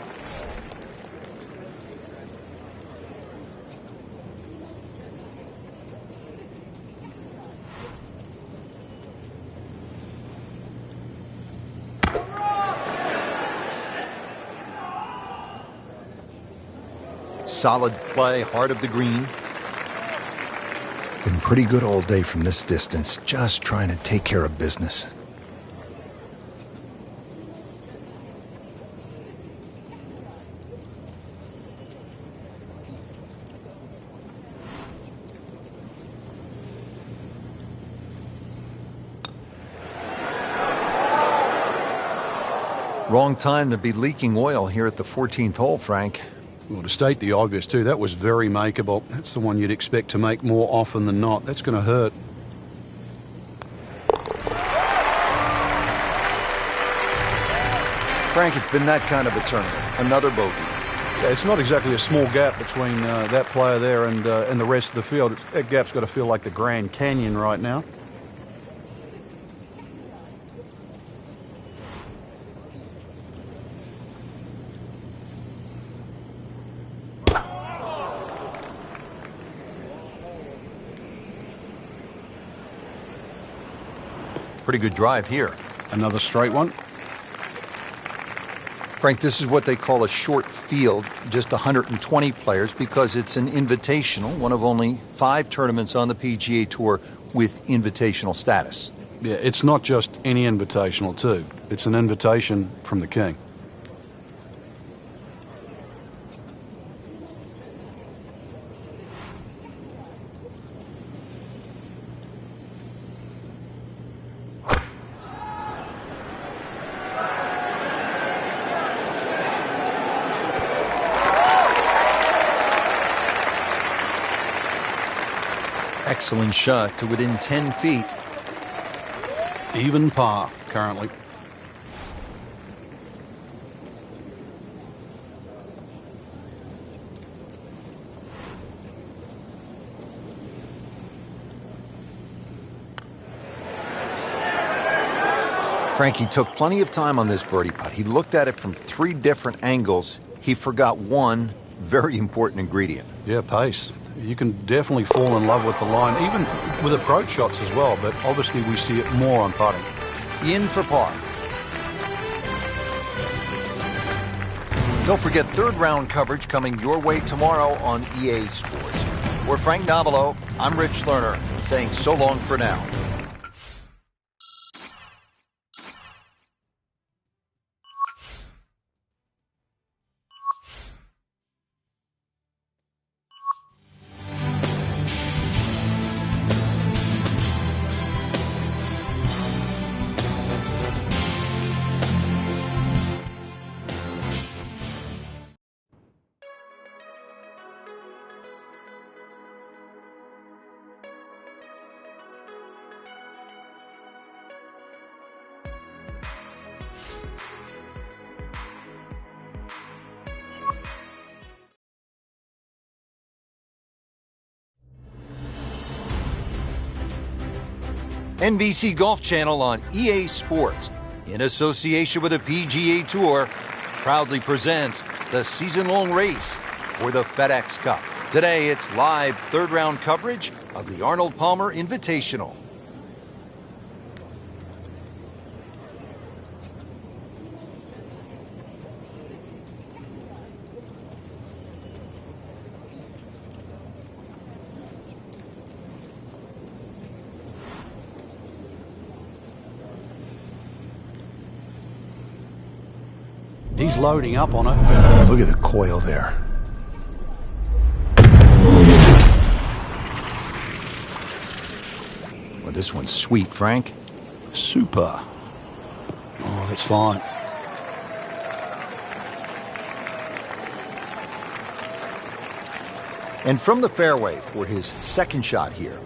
Solid play, heart of the green. Been pretty good all day from this distance, just trying to take care of business. Wrong time to be leaking oil here at the 14th hole, Frank. Well, to state the obvious, too, that was very makeable. That's the one you'd expect to make more often than not. That's going to hurt. Frank, it's been that kind of a tournament. Another bogey. Yeah, it's not exactly a small gap between that player there and the rest of the field. That gap's got to feel like the Grand Canyon right now. Pretty good drive here. Another straight one. Frank, this is what they call a short field, just 120 players, because it's an invitational, one of only 5 tournaments on the PGA Tour with invitational status. Yeah, it's not just any invitational, too. It's an invitation from the king. Excellent shot to within 10 feet. Even par currently. Frankie took plenty of time on this birdie putt. He looked at it from 3 different angles. He forgot one very important ingredient. Yeah, pace. You can definitely fall in love with the line, even with approach shots as well, but obviously we see it more on putting. In for par. Don't forget third round coverage coming your way tomorrow on EA Sports. For Frank Nobilo, I'm Rich Lerner, saying so long for now. NBC Golf Channel on EA Sports, in association with the PGA Tour, proudly presents the season-long race for the FedEx Cup. Today, it's live third-round coverage of the Arnold Palmer Invitational. He's loading up on it. Look at the coil there. Well, this one's sweet, Frank. Super. Oh, that's fine. And from the fairway for his second shot here.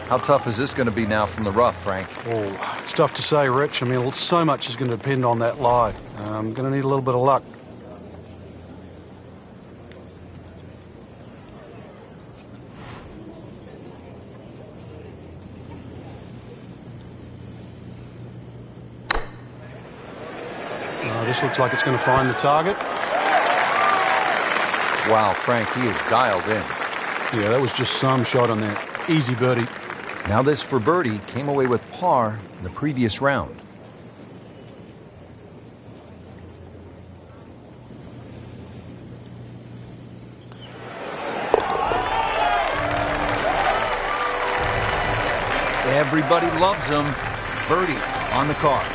How tough is this going to be now from the rough, Frank? Oh, it's tough to say, Rich. I mean, so much is going to depend on that lie. I'm going to need a little bit of luck. This looks like it's going to find the target. Wow, Frank, he is dialed in. Yeah, that was just some shot on that. Easy birdie. Now this for birdie came away with par in the previous round. Everybody loves him. Birdie on the card.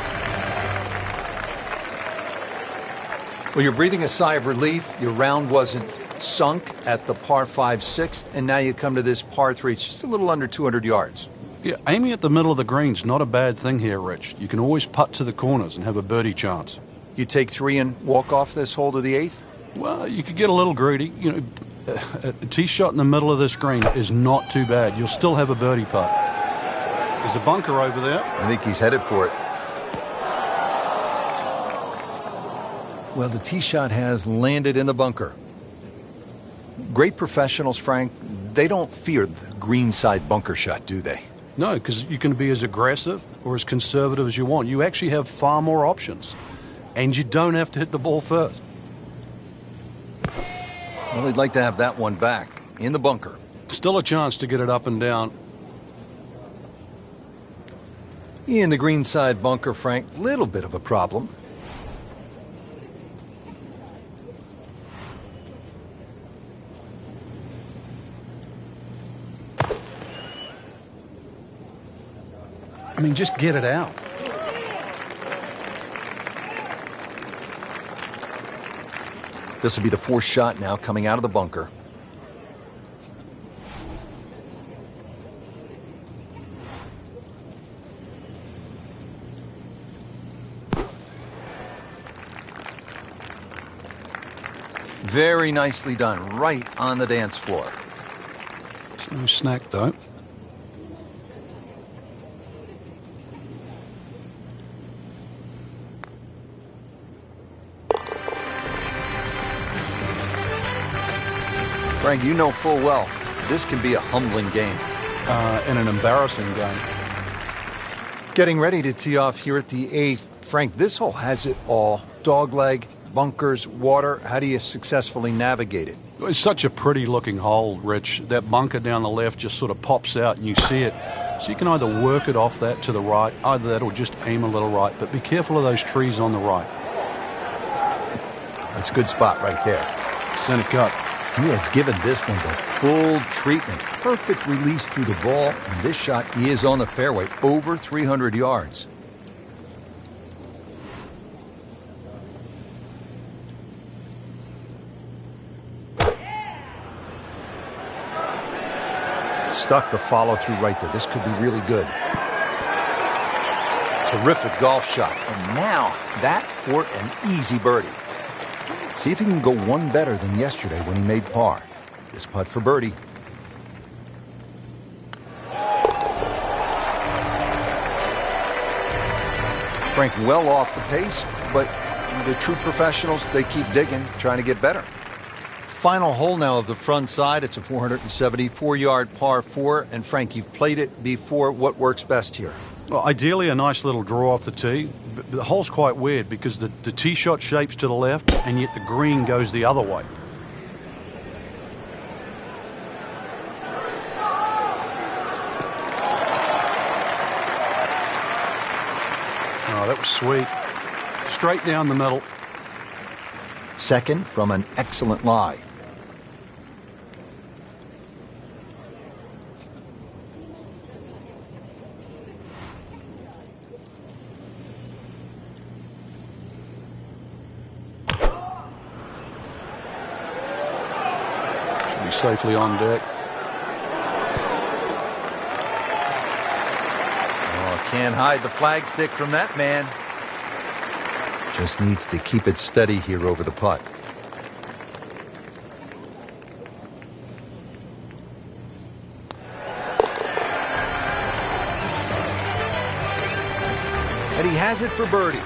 Well, you're breathing a sigh of relief. Your round wasn't sunk at the par 5/6, and now you come to this par 3. It's just a little under 200 yards. Yeah, aiming at the middle of the green's not a bad thing here, Rich. You can always putt to the corners and have a birdie chance. You take 3 and walk off this hole to the 8th? Well, you could get a little greedy. You know, a tee shot in the middle of this green is not too bad. You'll still have a birdie putt. There's a bunker over there. I think he's headed for it. Well, the tee shot has landed in the bunker. Great professionals, Frank, they don't fear the greenside bunker shot, do they? No, because you can be as aggressive or as conservative as you want. You actually have far more options. And you don't have to hit the ball first. Well, he'd like to have that one back in the bunker. Still a chance to get it up and down. In the greenside bunker, Frank, little bit of a problem. I mean, just get it out. This will be the 4th shot now coming out of the bunker. Very nicely done, right on the dance floor. It's no snack, though. Frank, you know full well, this can be a humbling game. And an embarrassing game. Getting ready to tee off here at the 8th. Frank, this hole has it all. Dogleg, bunkers, water. How do you successfully navigate it? It's such a pretty looking hole, Rich. That bunker down the left just sort of pops out and you see it. So you can either work it off that to the right, either that or just aim a little right. But be careful of those trees on the right. That's a good spot right there. Center cut. He has given this one the full treatment. Perfect release through the ball. And this shot is on the fairway, over 300 yards. Stuck the follow through right there. This could be really good. Terrific golf shot. And now that for an easy birdie. See if he can go one better than yesterday when he made par. This putt for birdie. Frank well off the pace, but the true professionals, they keep digging, trying to get better. Final hole now of the front side. It's a 474-yard par 4. And Frank, you've played it before. What works best here? Well, ideally a nice little draw off the tee. But the hole's quite weird because the tee shot shapes to the left and yet the green goes the other way. Sweet. Straight down the middle. Second from an excellent lie. Should be safely on deck. Oh, can't hide the flagstick from that man. Just needs to keep it steady here over the putt. And he has it for birdie.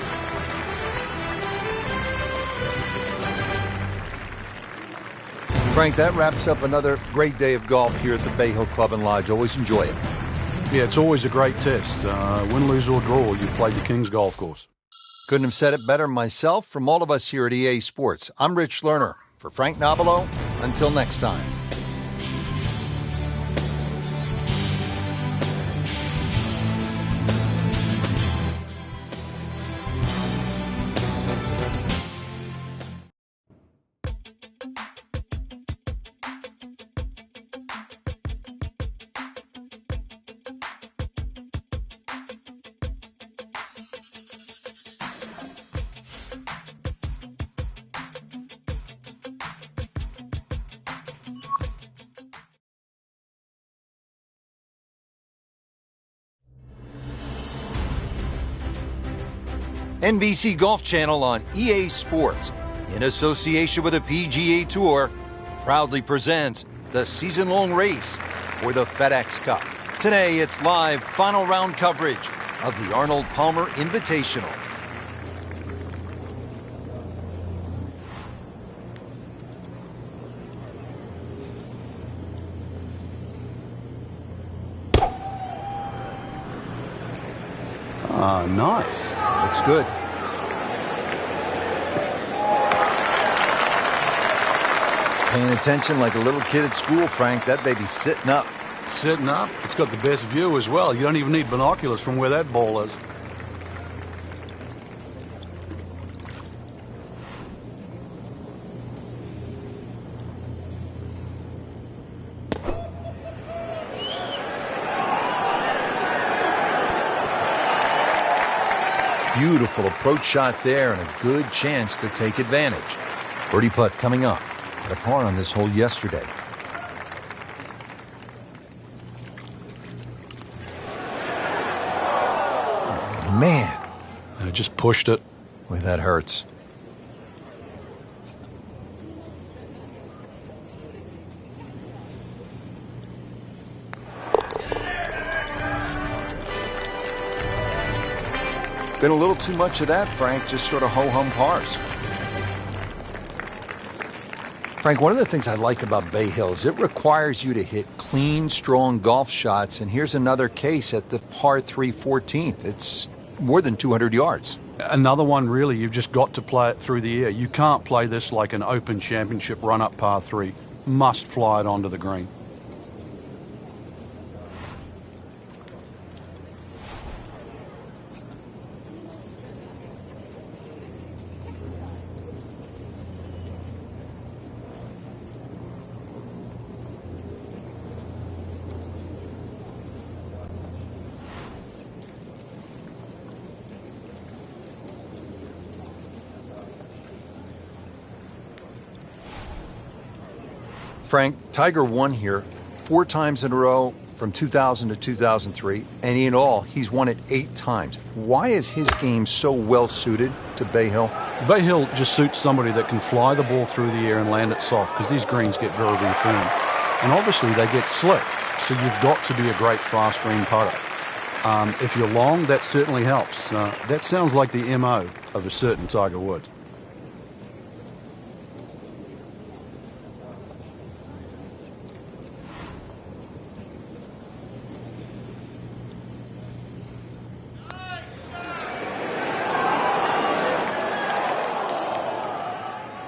Frank, that wraps up another great day of golf here at the Bay Hill Club and Lodge. Always enjoy it. Yeah, it's always a great test. Win, lose, or draw, you played the King's Golf Course. Couldn't have said it better myself. From all of us here at EA Sports, I'm Rich Lerner. For Frank Nobilo, until next time. NBC Golf Channel on EA Sports, in association with the PGA Tour, proudly presents the season-long race for the FedEx Cup. Today, it's live final round coverage of the Arnold Palmer Invitational. Ah, nice. Looks good. Paying attention like a little kid at school, Frank. That baby's sitting up. Sitting up. It's got the best view as well. You don't even need binoculars from where that ball is. Beautiful approach shot there and a good chance to take advantage. Birdie putt coming up. Had a par on this hole yesterday. Oh, man. I just pushed it. Boy, that hurts. Been a little too much of that, Frank. Just sort of ho-hum pars. Frank, one of the things I like about Bay Hill is it requires you to hit clean, strong golf shots. And here's another case at the par 3 14th. It's more than 200 yards. Another one, really, you've just got to play it through the air. You can't play this like an Open Championship run-up par 3. Must fly it onto the green. Frank, Tiger won here 4 times in a row from 2000 to 2003, and in all, he's won it 8 times. Why is his game so well suited to Bay Hill? Bay Hill just suits somebody that can fly the ball through the air and land it soft, because these greens get very, very firm. And obviously they get slick, so you've got to be a great fast green putter. If you're long, that certainly helps. That sounds like the MO of a certain Tiger Woods.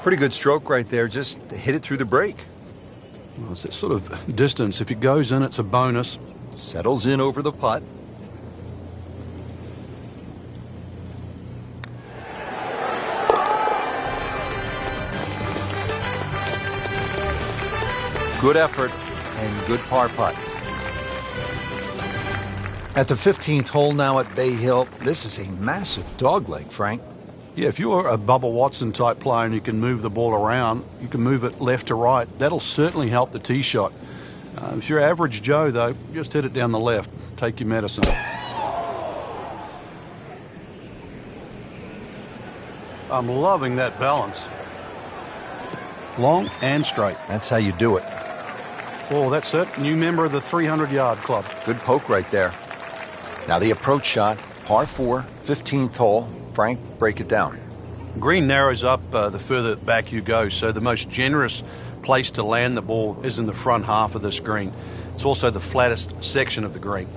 Pretty good stroke right there, just to hit it through the break. Well, it's that sort of distance. If it goes in, it's a bonus. Settles in over the putt. Good effort and good par putt. At the 15th hole now at Bay Hill, this is a massive dogleg, Frank. Yeah, if you're a Bubba Watson type player and you can move the ball around, you can move it left to right, that'll certainly help the tee shot. If you're average Joe, though, just hit it down the left. Take your medicine. I'm loving that balance. Long and straight. That's how you do it. Oh, that's it. New member of the 300-yard club. Good poke right there. Now the approach shot, par 4, 15th hole. Frank, break it down. Green narrows up the further back you go, so the most generous place to land the ball is in the front half of this green. It's also the flattest section of the green.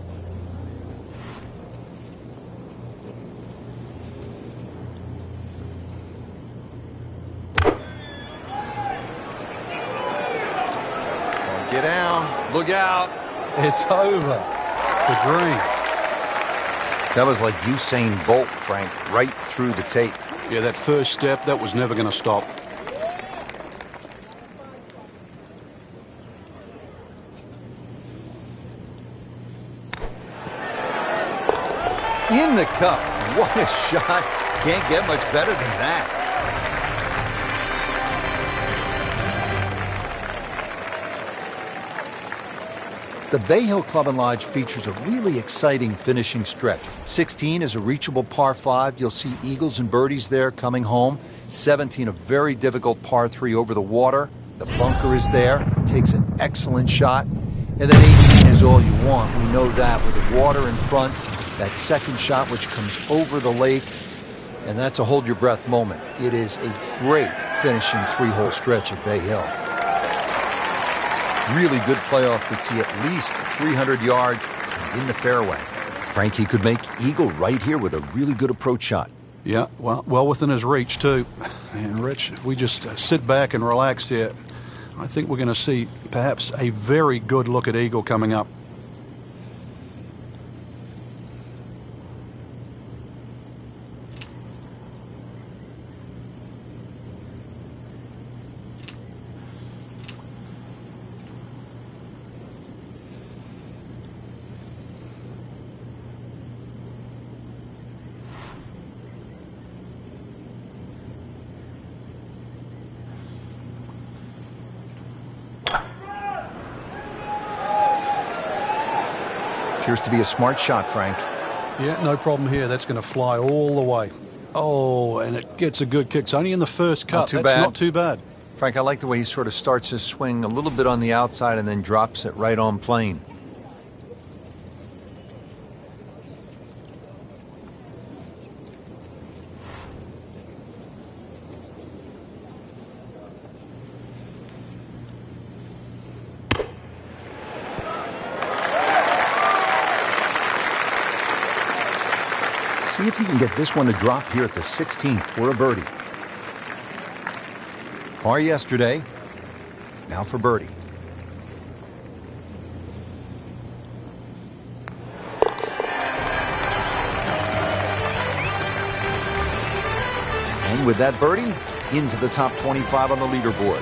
Get down. Look out. It's over. The green. That was like Usain Bolt, Frank, right through the tape. Yeah, that first step, that was never going to stop. In the cup. What a shot. Can't get much better than that. The Bay Hill Club and Lodge features a really exciting finishing stretch. 16 is a reachable par 5. You'll see eagles and birdies there coming home. 17, a very difficult par 3 over the water. The bunker is there. Takes an excellent shot. And then 18 is all you want. We know that with the water in front. That second shot which comes over the lake. And that's a hold-your-breath moment. It is a great finishing 3-hole stretch at Bay Hill. Really good play off the tee, at least 300 yards and in the fairway. Frankie could make eagle right here with a really good approach shot. Yeah, well within his reach, too. And, Rich, if we just sit back and relax here, I think we're going to see perhaps a very good look at eagle coming up. Appears to be a smart shot, Frank. Yeah, no problem here. That's going to fly all the way. Oh, and it gets a good kick. It's only in the first cut. That's not too bad. Frank, I like the way he sort of starts his swing a little bit on the outside and then drops it right on plane. See if he can get this one to drop here at the 16th for a birdie. Par yesterday, now for birdie. And with that birdie, into the top 25 on the leaderboard.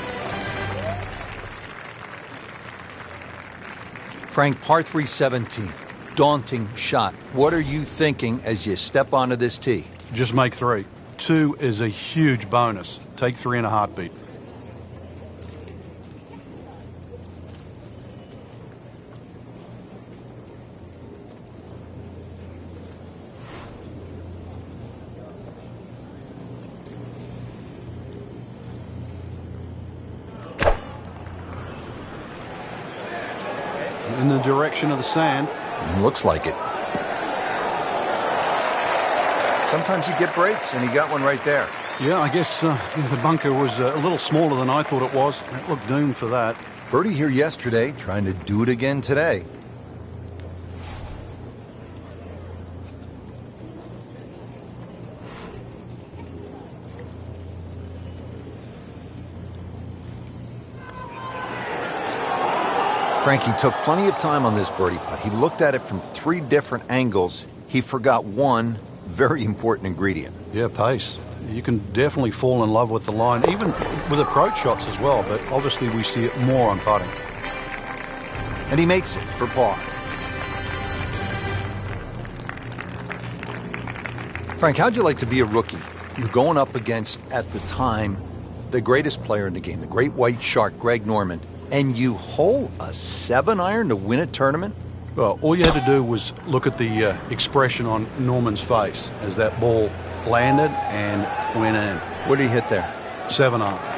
Frank, par 3, 17. Daunting shot. What are you thinking as you step onto this tee? Just make 3. 2 is a huge bonus. Take 3 in a heartbeat. In the direction of the sand. Looks like it. Sometimes you get breaks, and he got one right there. Yeah, I guess the bunker was a little smaller than I thought it was. It looked doomed for that. Birdie here yesterday, trying to do it again today. Frankie took plenty of time on this birdie putt. He looked at it from 3 different angles. He forgot one very important ingredient. Yeah, pace. You can definitely fall in love with the line, even with approach shots as well, but obviously we see it more on putting. And he makes it for par. Frank, how'd you like to be a rookie? You're going up against, at the time, the greatest player in the game, the great white shark, Greg Norman, and you hole a 7-iron to win a tournament? Well, all you had to do was look at the expression on Norman's face as that ball landed and went in. What did he hit there? 7-iron.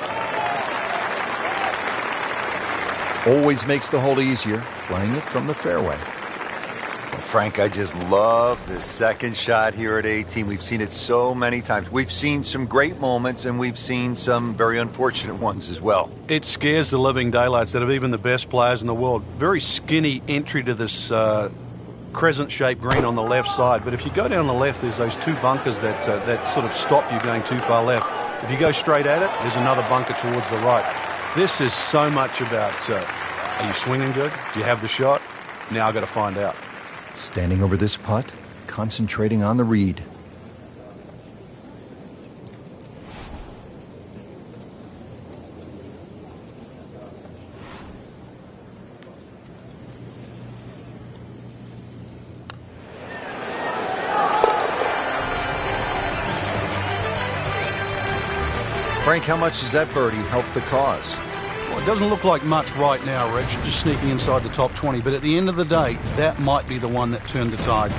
Always makes the hole easier, playing it from the fairway. Well, Frank, I just love this second shot here at 18. We've seen it so many times. We've seen some great moments, and we've seen some very unfortunate ones as well. It scares the living daylights out of even the best players in the world. Very skinny entry to this crescent-shaped green on the left side. But if you go down the left, there's those two bunkers that sort of stop you going too far left. If you go straight at it, there's another bunker towards the right. This is so much about, are you swinging good? Do you have the shot? Now I've got to find out. Standing over this putt, concentrating on the read. Frank, how much does that birdie help the cause? Well, it doesn't look like much right now, Rich, just sneaking inside the top 20. But at the end of the day, that might be the one that turned the tide.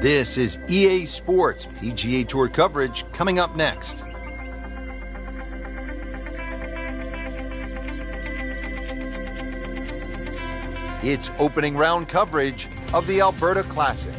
This is EA Sports PGA Tour coverage coming up next. It's opening round coverage of the Alberta Classic.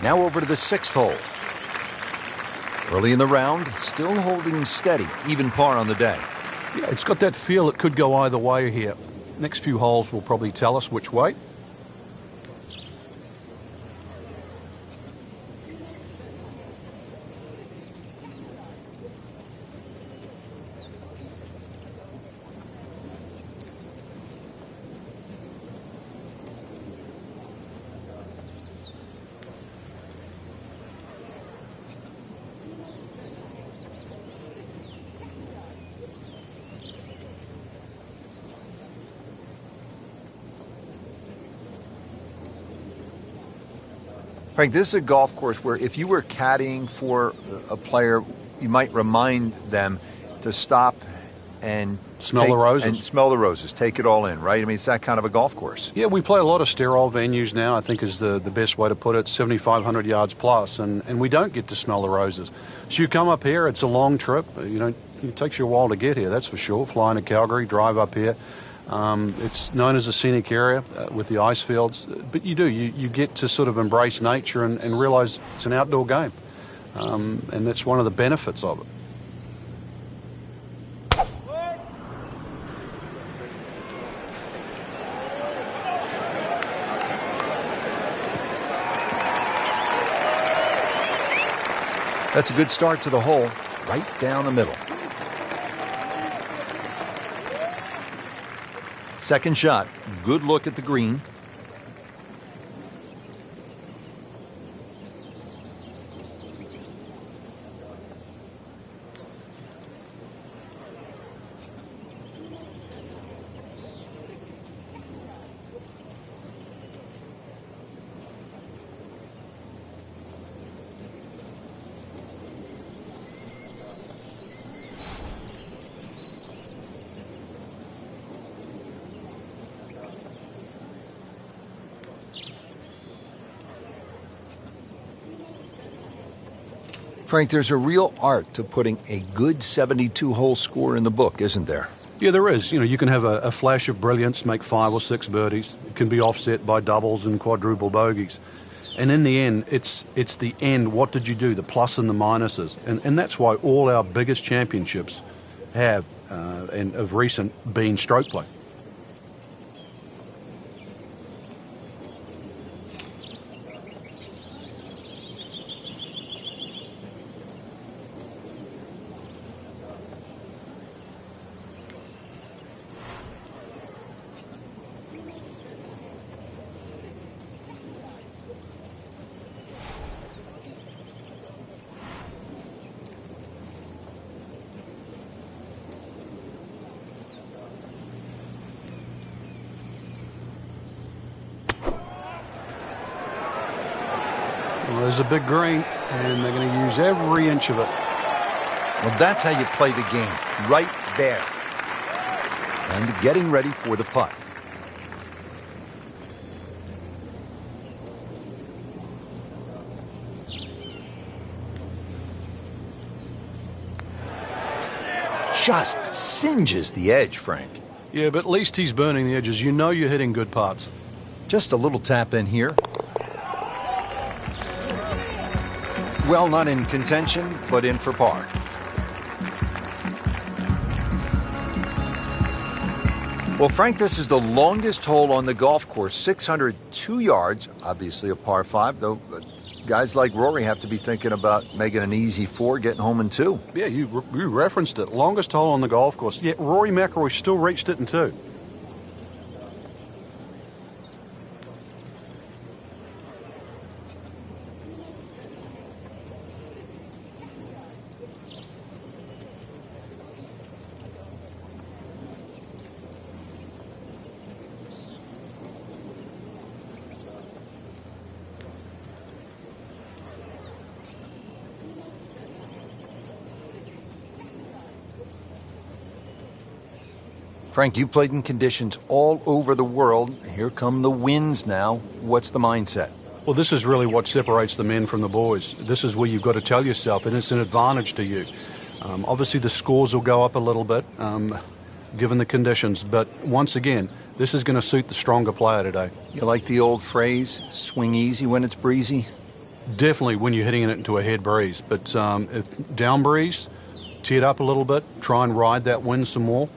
Now over to the 6th hole. Early in the round, still holding steady, even par on the day. Yeah, it's got that feel it could go either way here. Next few holes will probably tell us which way. Frank, this is a golf course where if you were caddying for a player, you might remind them to stop and smell the roses. And smell the roses. Take it all in, right? I mean, it's that kind of a golf course. Yeah, we play a lot of sterile venues now, I think is the best way to put it, 7,500 yards plus, and we don't get to smell the roses. So you come up here, it's a long trip. It takes you a while to get here, that's for sure. Flying to Calgary, drive up here. It's known as a scenic area with the ice fields, but you get to sort of embrace nature and realize it's an outdoor game, and that's one of the benefits of it. That's a good start to the hole, right down the middle. Second shot, good look at the green. Frank, there's a real art to putting a good 72-hole score in the book, isn't there? Yeah, there is. You can have a flash of brilliance, make 5 or 6 birdies. It can be offset by doubles and quadruple bogeys. And in the end, it's the end. What did you do? The plus and the minuses. And that's why all our biggest championships have, and of recent, been stroke play. Well, there's a big green, and they're going to use every inch of it. Well, that's how you play the game, right there. And getting ready for the putt. Just singes the edge, Frank. Yeah, but at least he's burning the edges. You know you're hitting good putts. Just a little tap in here. Well, not in contention, but in for par. Well, Frank, this is the longest hole on the golf course, 602 yards, obviously a par 5, though guys like Rory have to be thinking about making an easy 4, getting home in 2. Yeah, you referenced it. Longest hole on the golf course. Yet Rory McIlroy still reached it in 2. Frank, you played in conditions all over the world. Here come the winds now. What's the mindset? Well, this is really what separates the men from the boys. This is where you've got to tell yourself, and it's an advantage to you. Obviously, the scores will go up a little bit, given the conditions. But once again, this is going to suit the stronger player today. You like the old phrase, swing easy when it's breezy? Definitely when you're hitting it into a head breeze. But if down breeze, tee it up a little bit, try and ride that wind some more.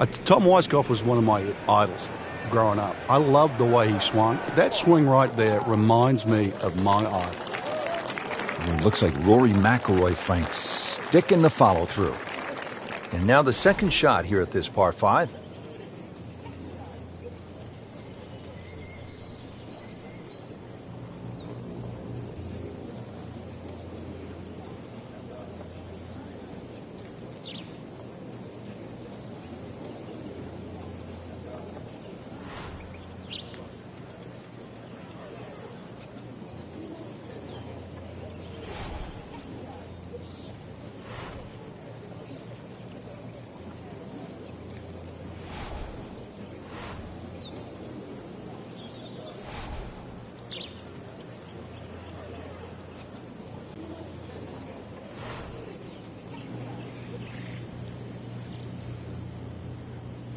Tom Weisskopf was one of my idols growing up. I loved the way he swung. That swing right there reminds me of my idol. It looks like Rory McIlroy, Frank, sticking the follow-through. And now the second shot here at this par 5.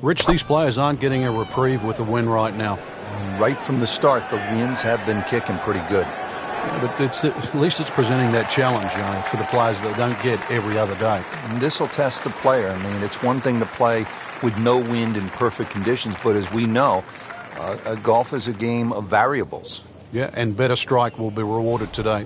Rich, these players aren't getting a reprieve with the win right now. Right from the start, the winds have been kicking pretty good. Yeah, but at least it's presenting that challenge, for the players that don't get every other day. This will test the player. I mean, it's one thing to play with no wind in perfect conditions, but as we know, golf is a game of variables. Yeah, and better strike will be rewarded today.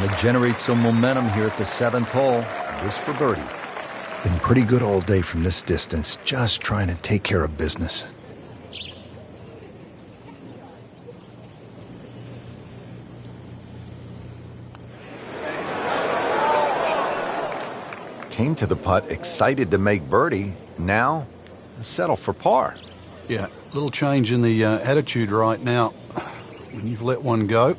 To generate some momentum here at the 7th hole. This for birdie. Been pretty good all day from this distance, just trying to take care of business. Came to the putt excited to make birdie. Now, settle for par. Yeah, little change in the attitude right now. When you've let one go,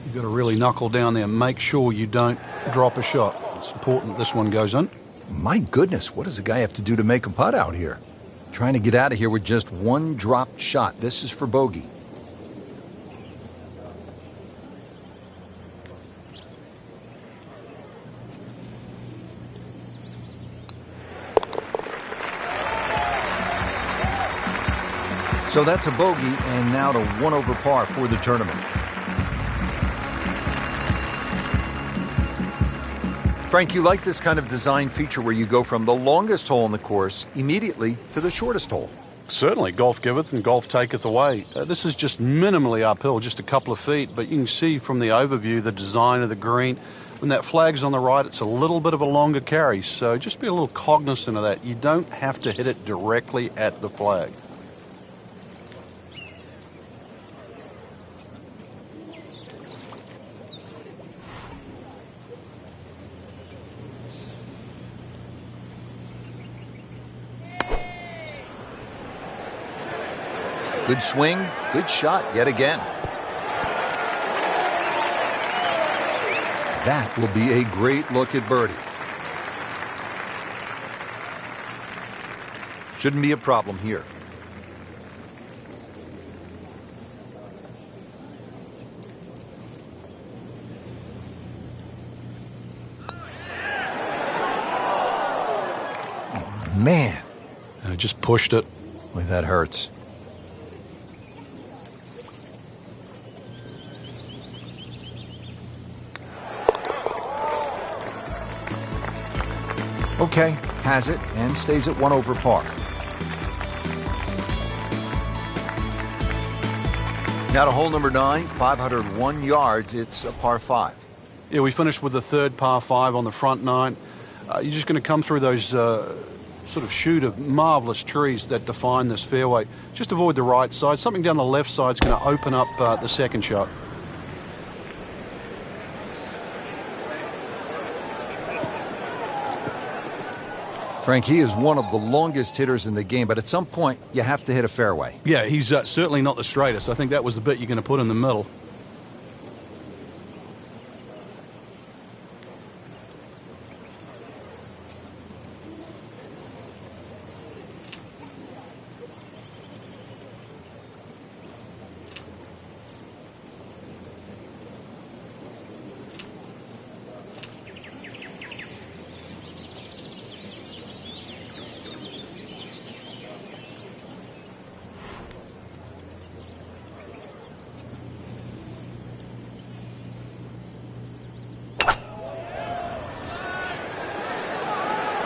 you've got to really knuckle down there and make sure you don't drop a shot. It's important that this one goes in. My goodness, what does a guy have to do to make a putt out here? Trying to get out of here with just one dropped shot. This is for bogey. So that's a bogey, and now to 1 over par for the tournament. Frank, you like this kind of design feature where you go from the longest hole in the course immediately to the shortest hole. Certainly, golf giveth and golf taketh away. This is just minimally uphill, just a couple of feet, but you can see from the overview the design of the green. When that flag's on the right, it's a little bit of a longer carry, so just be a little cognizant of that. You don't have to hit it directly at the flag. Good swing, good shot yet again. That will be a great look at birdie. Shouldn't be a problem here. Oh, man. I just pushed it. Boy, that hurts. Okay, has it, and stays at 1 over par. Now to hole number 9, 501 yards. It's a par 5. Yeah, we finished with the third par 5 on the front 9. You're just going to come through those sort of chute of marvelous trees that define this fairway. Just avoid the right side. Something down the left side is going to open up the second shot. Frank, he is one of the longest hitters in the game, but at some point, you have to hit a fairway. Yeah, he's certainly not the straightest. I think that was the bit you're going to put in the middle.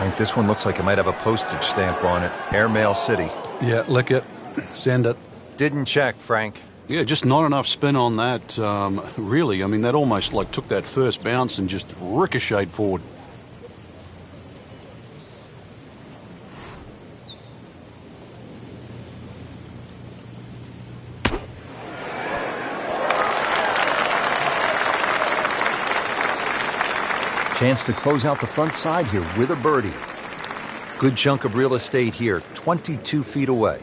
Frank, this one looks like it might have a postage stamp on it. Airmail City. Yeah, lick it. Send it. Didn't check, Frank. Yeah, just not enough spin on that, really. I mean, that almost like took that first bounce and just ricocheted forward. Chance to close out the front side here with a birdie. Good chunk of real estate here, 22 feet away.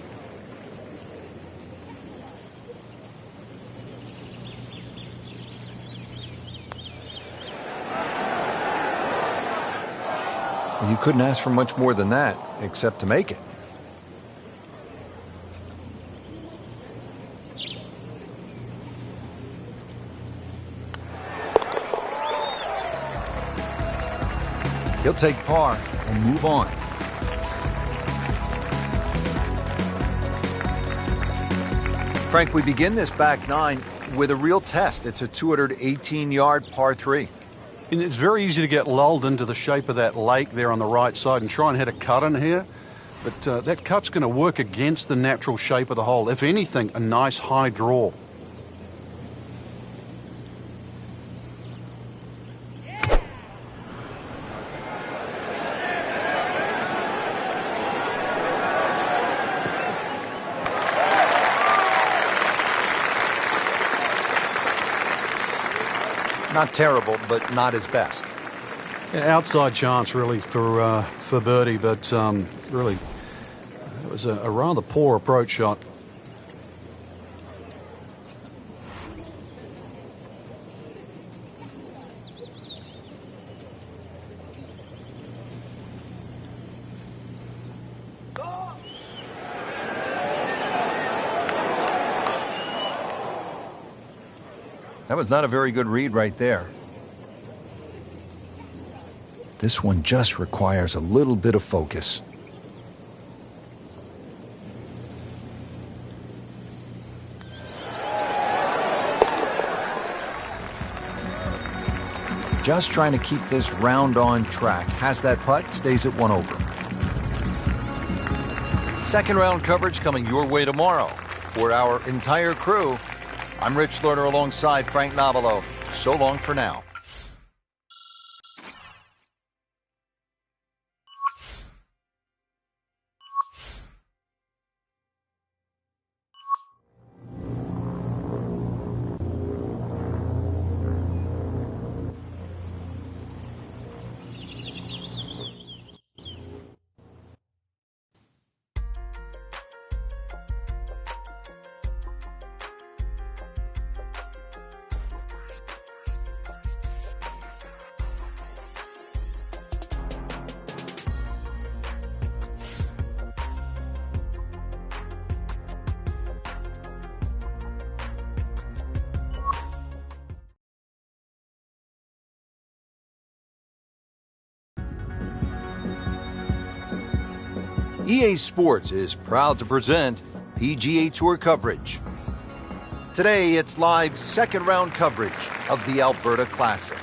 You couldn't ask for much more than that, except to make it. He'll take par and move on. Frank, we begin this back nine with a real test. It's a 218-yard par 3. And it's very easy to get lulled into the shape of that lake there on the right side and try and hit a cut in here. But that cut's going to work against the natural shape of the hole. If anything, a nice high draw. Not terrible, but not his best. Yeah, outside chance, really, for birdie, but really, it was a rather poor approach shot. That was not a very good read right there. This one just requires a little bit of focus. Just trying to keep this round on track. Has that putt, stays at 1 over. Second round coverage coming your way tomorrow. For our entire crew, I'm Rich Lerner alongside Frank Novello. So long for now. EA Sports is proud to present PGA Tour coverage. Today, it's live second round coverage of the Alberta Classic.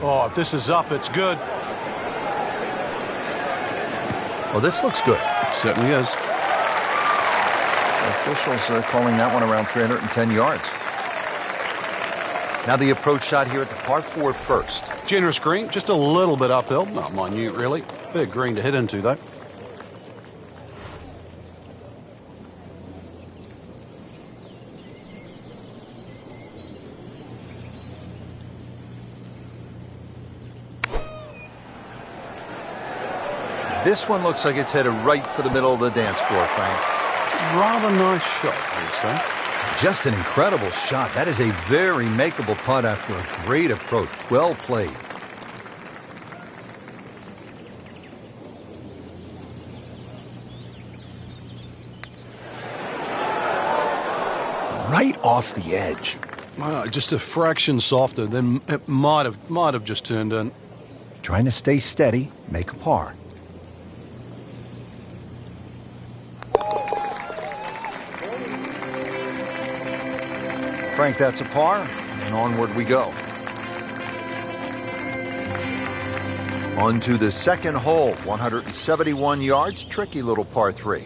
Oh, if this is up, it's good. Well, this looks good. Certainly is. The officials are calling that one around 310 yards. Now the approach shot here at the par 4 first. Generous green, just a little bit uphill. Not minute, really. Big green to hit into, though. This one looks like it's headed right for the middle of the dance floor, Frank. Rather nice shot, I would say. Just an incredible shot. That is a very makeable putt after a great approach. Well played. Right off the edge. Just a fraction softer, then it might have just turned in. Trying to stay steady, make a par. Frank, that's a par, and onward we go. On to the second hole, 171 yards, tricky little par 3.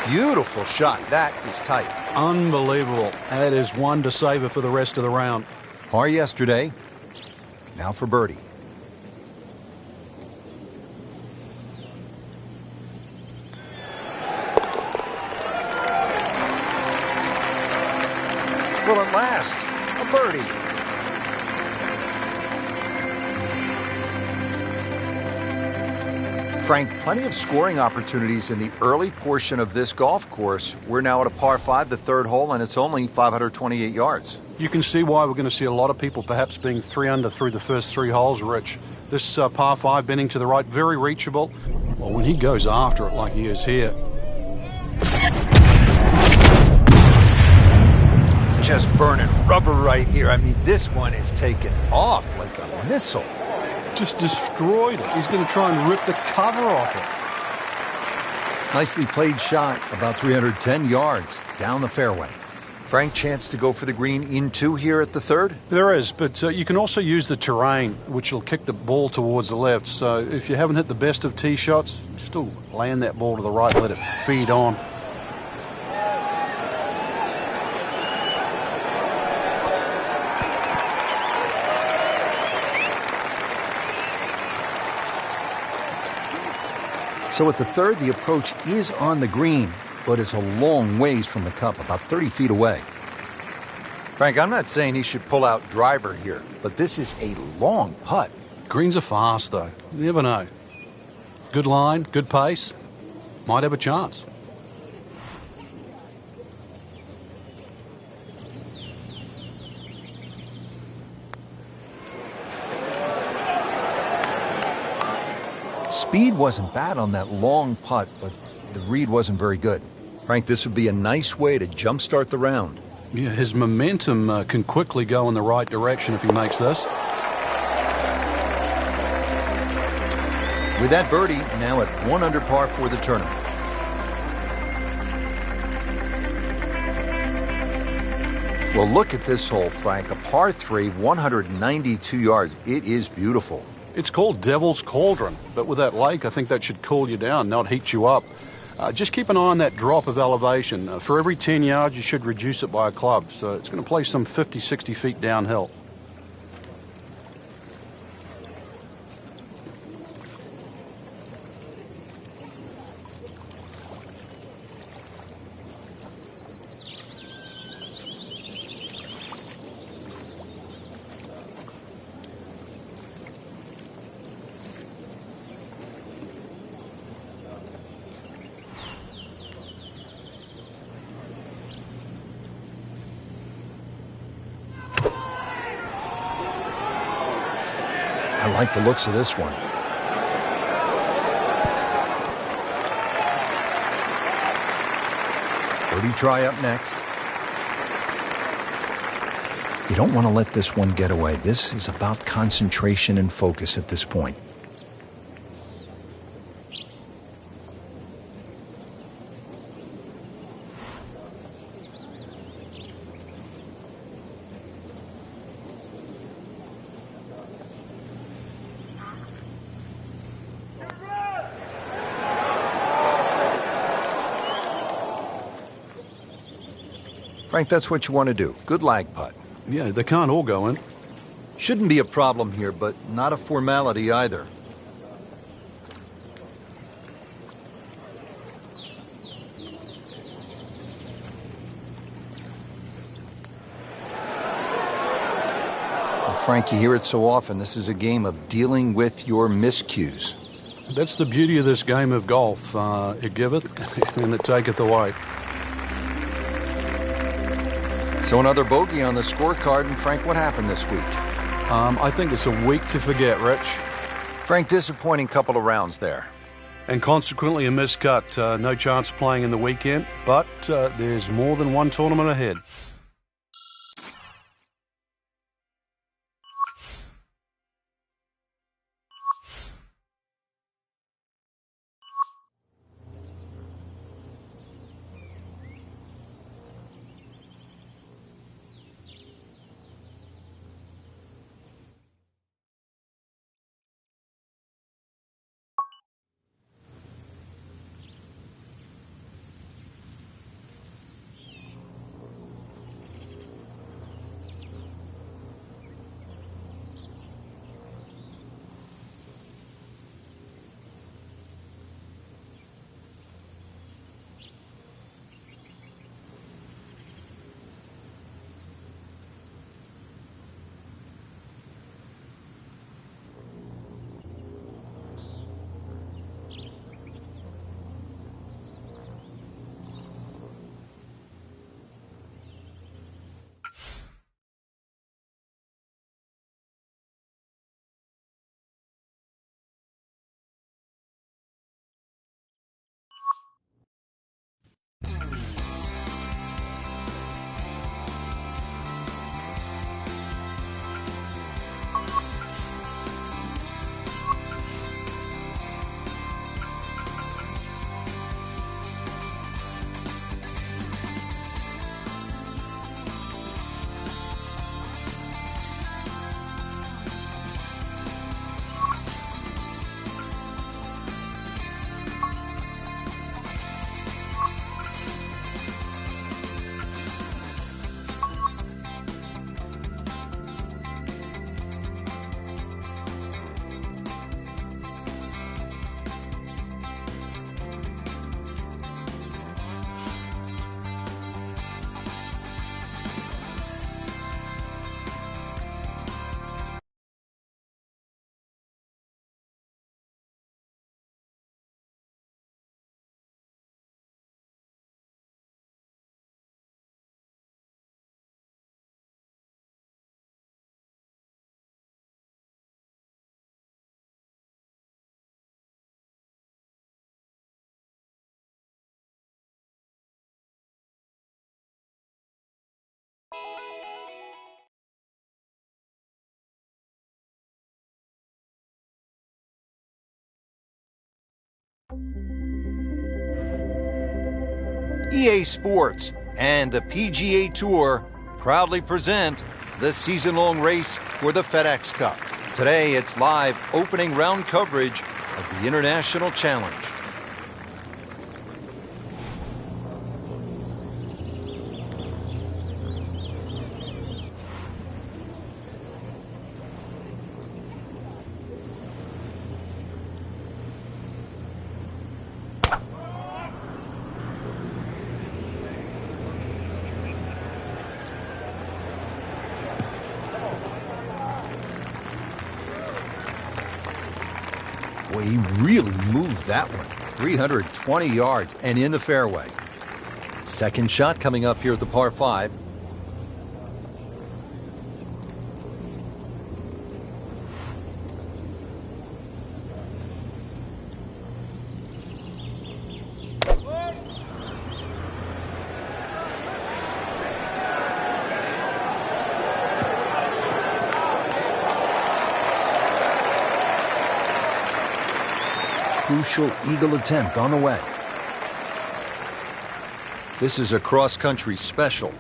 Beautiful shot. That is tight. Unbelievable. That is one to savor for the rest of the round. Par yesterday. Now for birdie. Well, at last, a birdie. Frank, plenty of scoring opportunities in the early portion of this golf course. We're now at a par 5, the third hole, and it's only 528 yards. You can see why we're going to see a lot of people perhaps being 3 under through the first 3 holes, Rich. This par 5 bending to the right, very reachable. Well, when he goes after it like he is here. It's just burning rubber right here. I mean, this one is taken off like a missile. Just destroyed it. He's going to try and rip the cover off it. Nicely played shot, about 310 yards down the fairway. Frank, chance to go for the green in 2 here at the third? There is, but you can also use the terrain, which will kick the ball towards the left. So if you haven't hit the best of tee shots, still land that ball to the right, let it feed on. So at the third, the approach is on the green, but it's a long ways from the cup, about 30 feet away. Frank, I'm not saying he should pull out driver here, but this is a long putt. Greens are fast, though. You never know. Good line, good pace. Might have a chance. Speed wasn't bad on that long putt, but the read wasn't very good. Frank, this would be a nice way to jumpstart the round. Yeah, his momentum can quickly go in the right direction if he makes this. With that birdie, now at 1 under par for the tournament. Well, look at this hole, Frank. A par 3, 192 yards. It is beautiful. It's called Devil's Cauldron, but with that lake, I think that should cool you down, not heat you up. Just keep an eye on that drop of elevation. For every 10 yards, you should reduce it by a club, so it's going to play some 50, 60 feet downhill. I like the looks of this one. Birdie try up next. You don't want to let this one get away. This is about concentration and focus at this point. Frank, that's what you want to do. Good lag putt. Yeah, they can't all go in. Shouldn't be a problem here, but not a formality either. Well, Frank, you hear it so often. This is a game of dealing with your miscues. That's the beauty of this game of golf. It giveth and it taketh away. So another bogey on the scorecard. And Frank, what happened this week? I think it's a week to forget, Rich. Frank, disappointing couple of rounds there. And consequently a miscut. No chance of playing in the weekend, but there's more than one tournament ahead. EA Sports and the PGA Tour proudly present the season-long race for the FedEx Cup. Today, it's live opening round coverage of the International Challenge. Well, he really moved that one. 320 yards and in the fairway. Second shot coming up here at the par 5. crucial eagle attempt on the way. This is a cross-country special.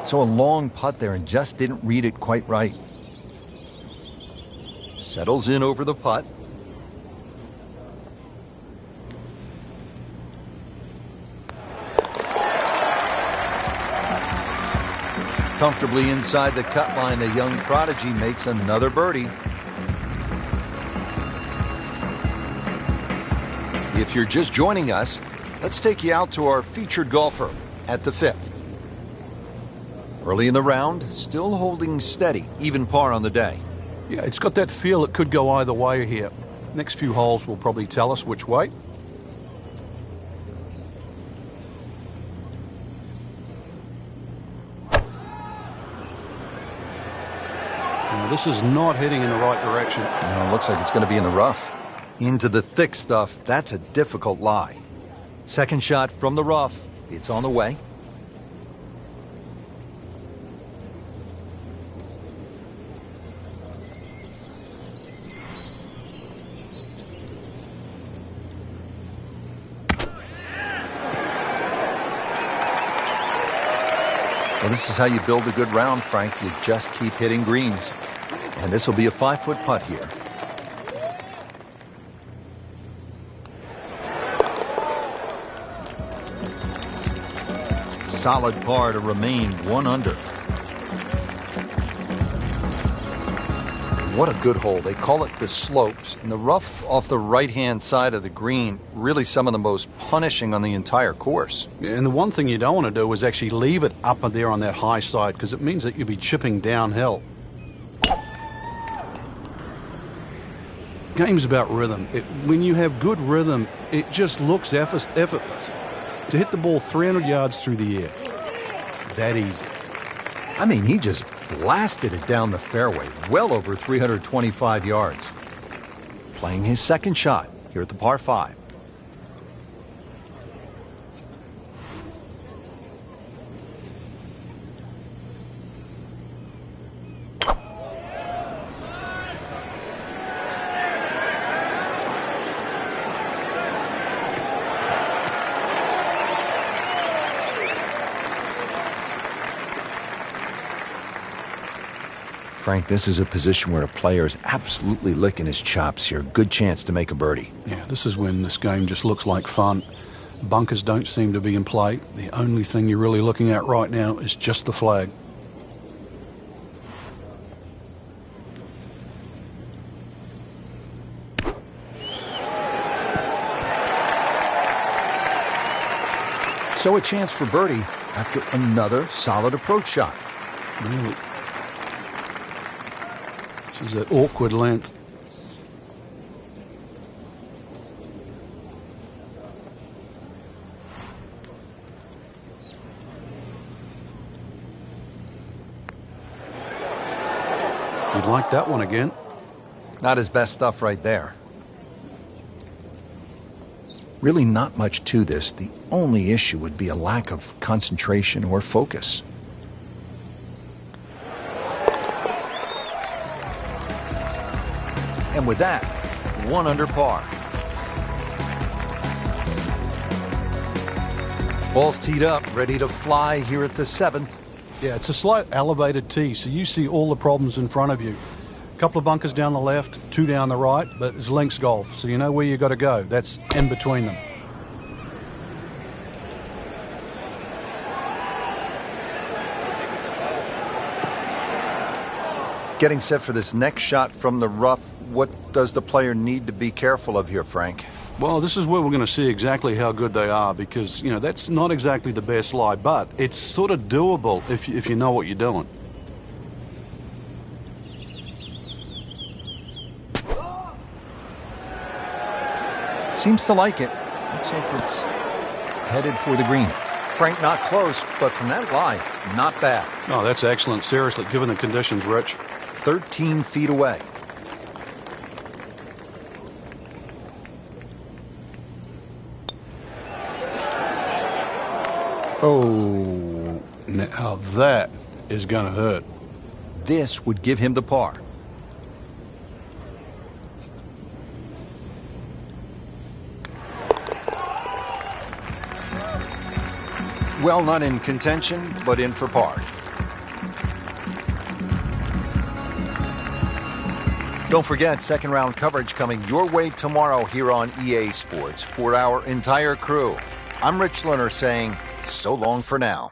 So a long putt there and just didn't read it quite right. Settles in over the putt. Comfortably inside the cut line, the young prodigy makes another birdie. If you're just joining us, let's take you out to our featured golfer at the 5th. Early in the round, still holding steady, even par on the day. Yeah, it's got that feel it could go either way here. Next few holes will probably tell us which way. Now, this is not heading in the right direction. No, it looks like it's going to be in the rough. Into the thick stuff, that's a difficult lie. Second shot from the rough, it's on the way. Well, this is how you build a good round, Frank. You just keep hitting greens. And this will be a 5-foot putt here. Solid par to remain 1 under. What a good hole. They call it the slopes. And the rough off the right-hand side of the green, really some of the most punishing on the entire course. And the one thing you don't want to do is actually leave it up there on that high side, because it means that you'll be chipping downhill. Game's about rhythm. When you have good rhythm, it just looks effortless. To hit the ball 300 yards through the air, that easy. I mean, he just blasted it down the fairway, well over 325 yards. Playing his second shot here at the par 5. Frank, this is a position where a player is absolutely licking his chops here. Good chance to make a birdie. Yeah, this is when this game just looks like fun. Bunkers don't seem to be in play. The only thing you're really looking at right now is just the flag. So a chance for birdie after another solid approach shot. Really. This is an awkward length. You'd like that one again. Not his best stuff right there. Really not much to this. The only issue would be a lack of concentration or focus. And with that, 1 under par. Ball's teed up, ready to fly here at the 7th. Yeah, it's a slight elevated tee, so you see all the problems in front of you. A couple of bunkers down the left, 2 down the right, but it's links golf, so you know where you got to go. That's in between them. Getting set for this next shot from the rough, what does the player need to be careful of here, Frank? Well, this is where we're going to see exactly how good they are, because, you know, that's not exactly the best lie, but it's sort of doable if you know what you're doing. Seems to like it. Looks like it's headed for the green. Frank not close, but from that lie, not bad. Oh, that's excellent. Seriously, given the conditions, Rich. 13 feet away. Oh, now that is going to hurt. This would give him the par. Well, not in contention, but in for par. Don't forget, second round coverage coming your way tomorrow here on EA Sports. For our entire crew, I'm Rich Lerner saying so long for now.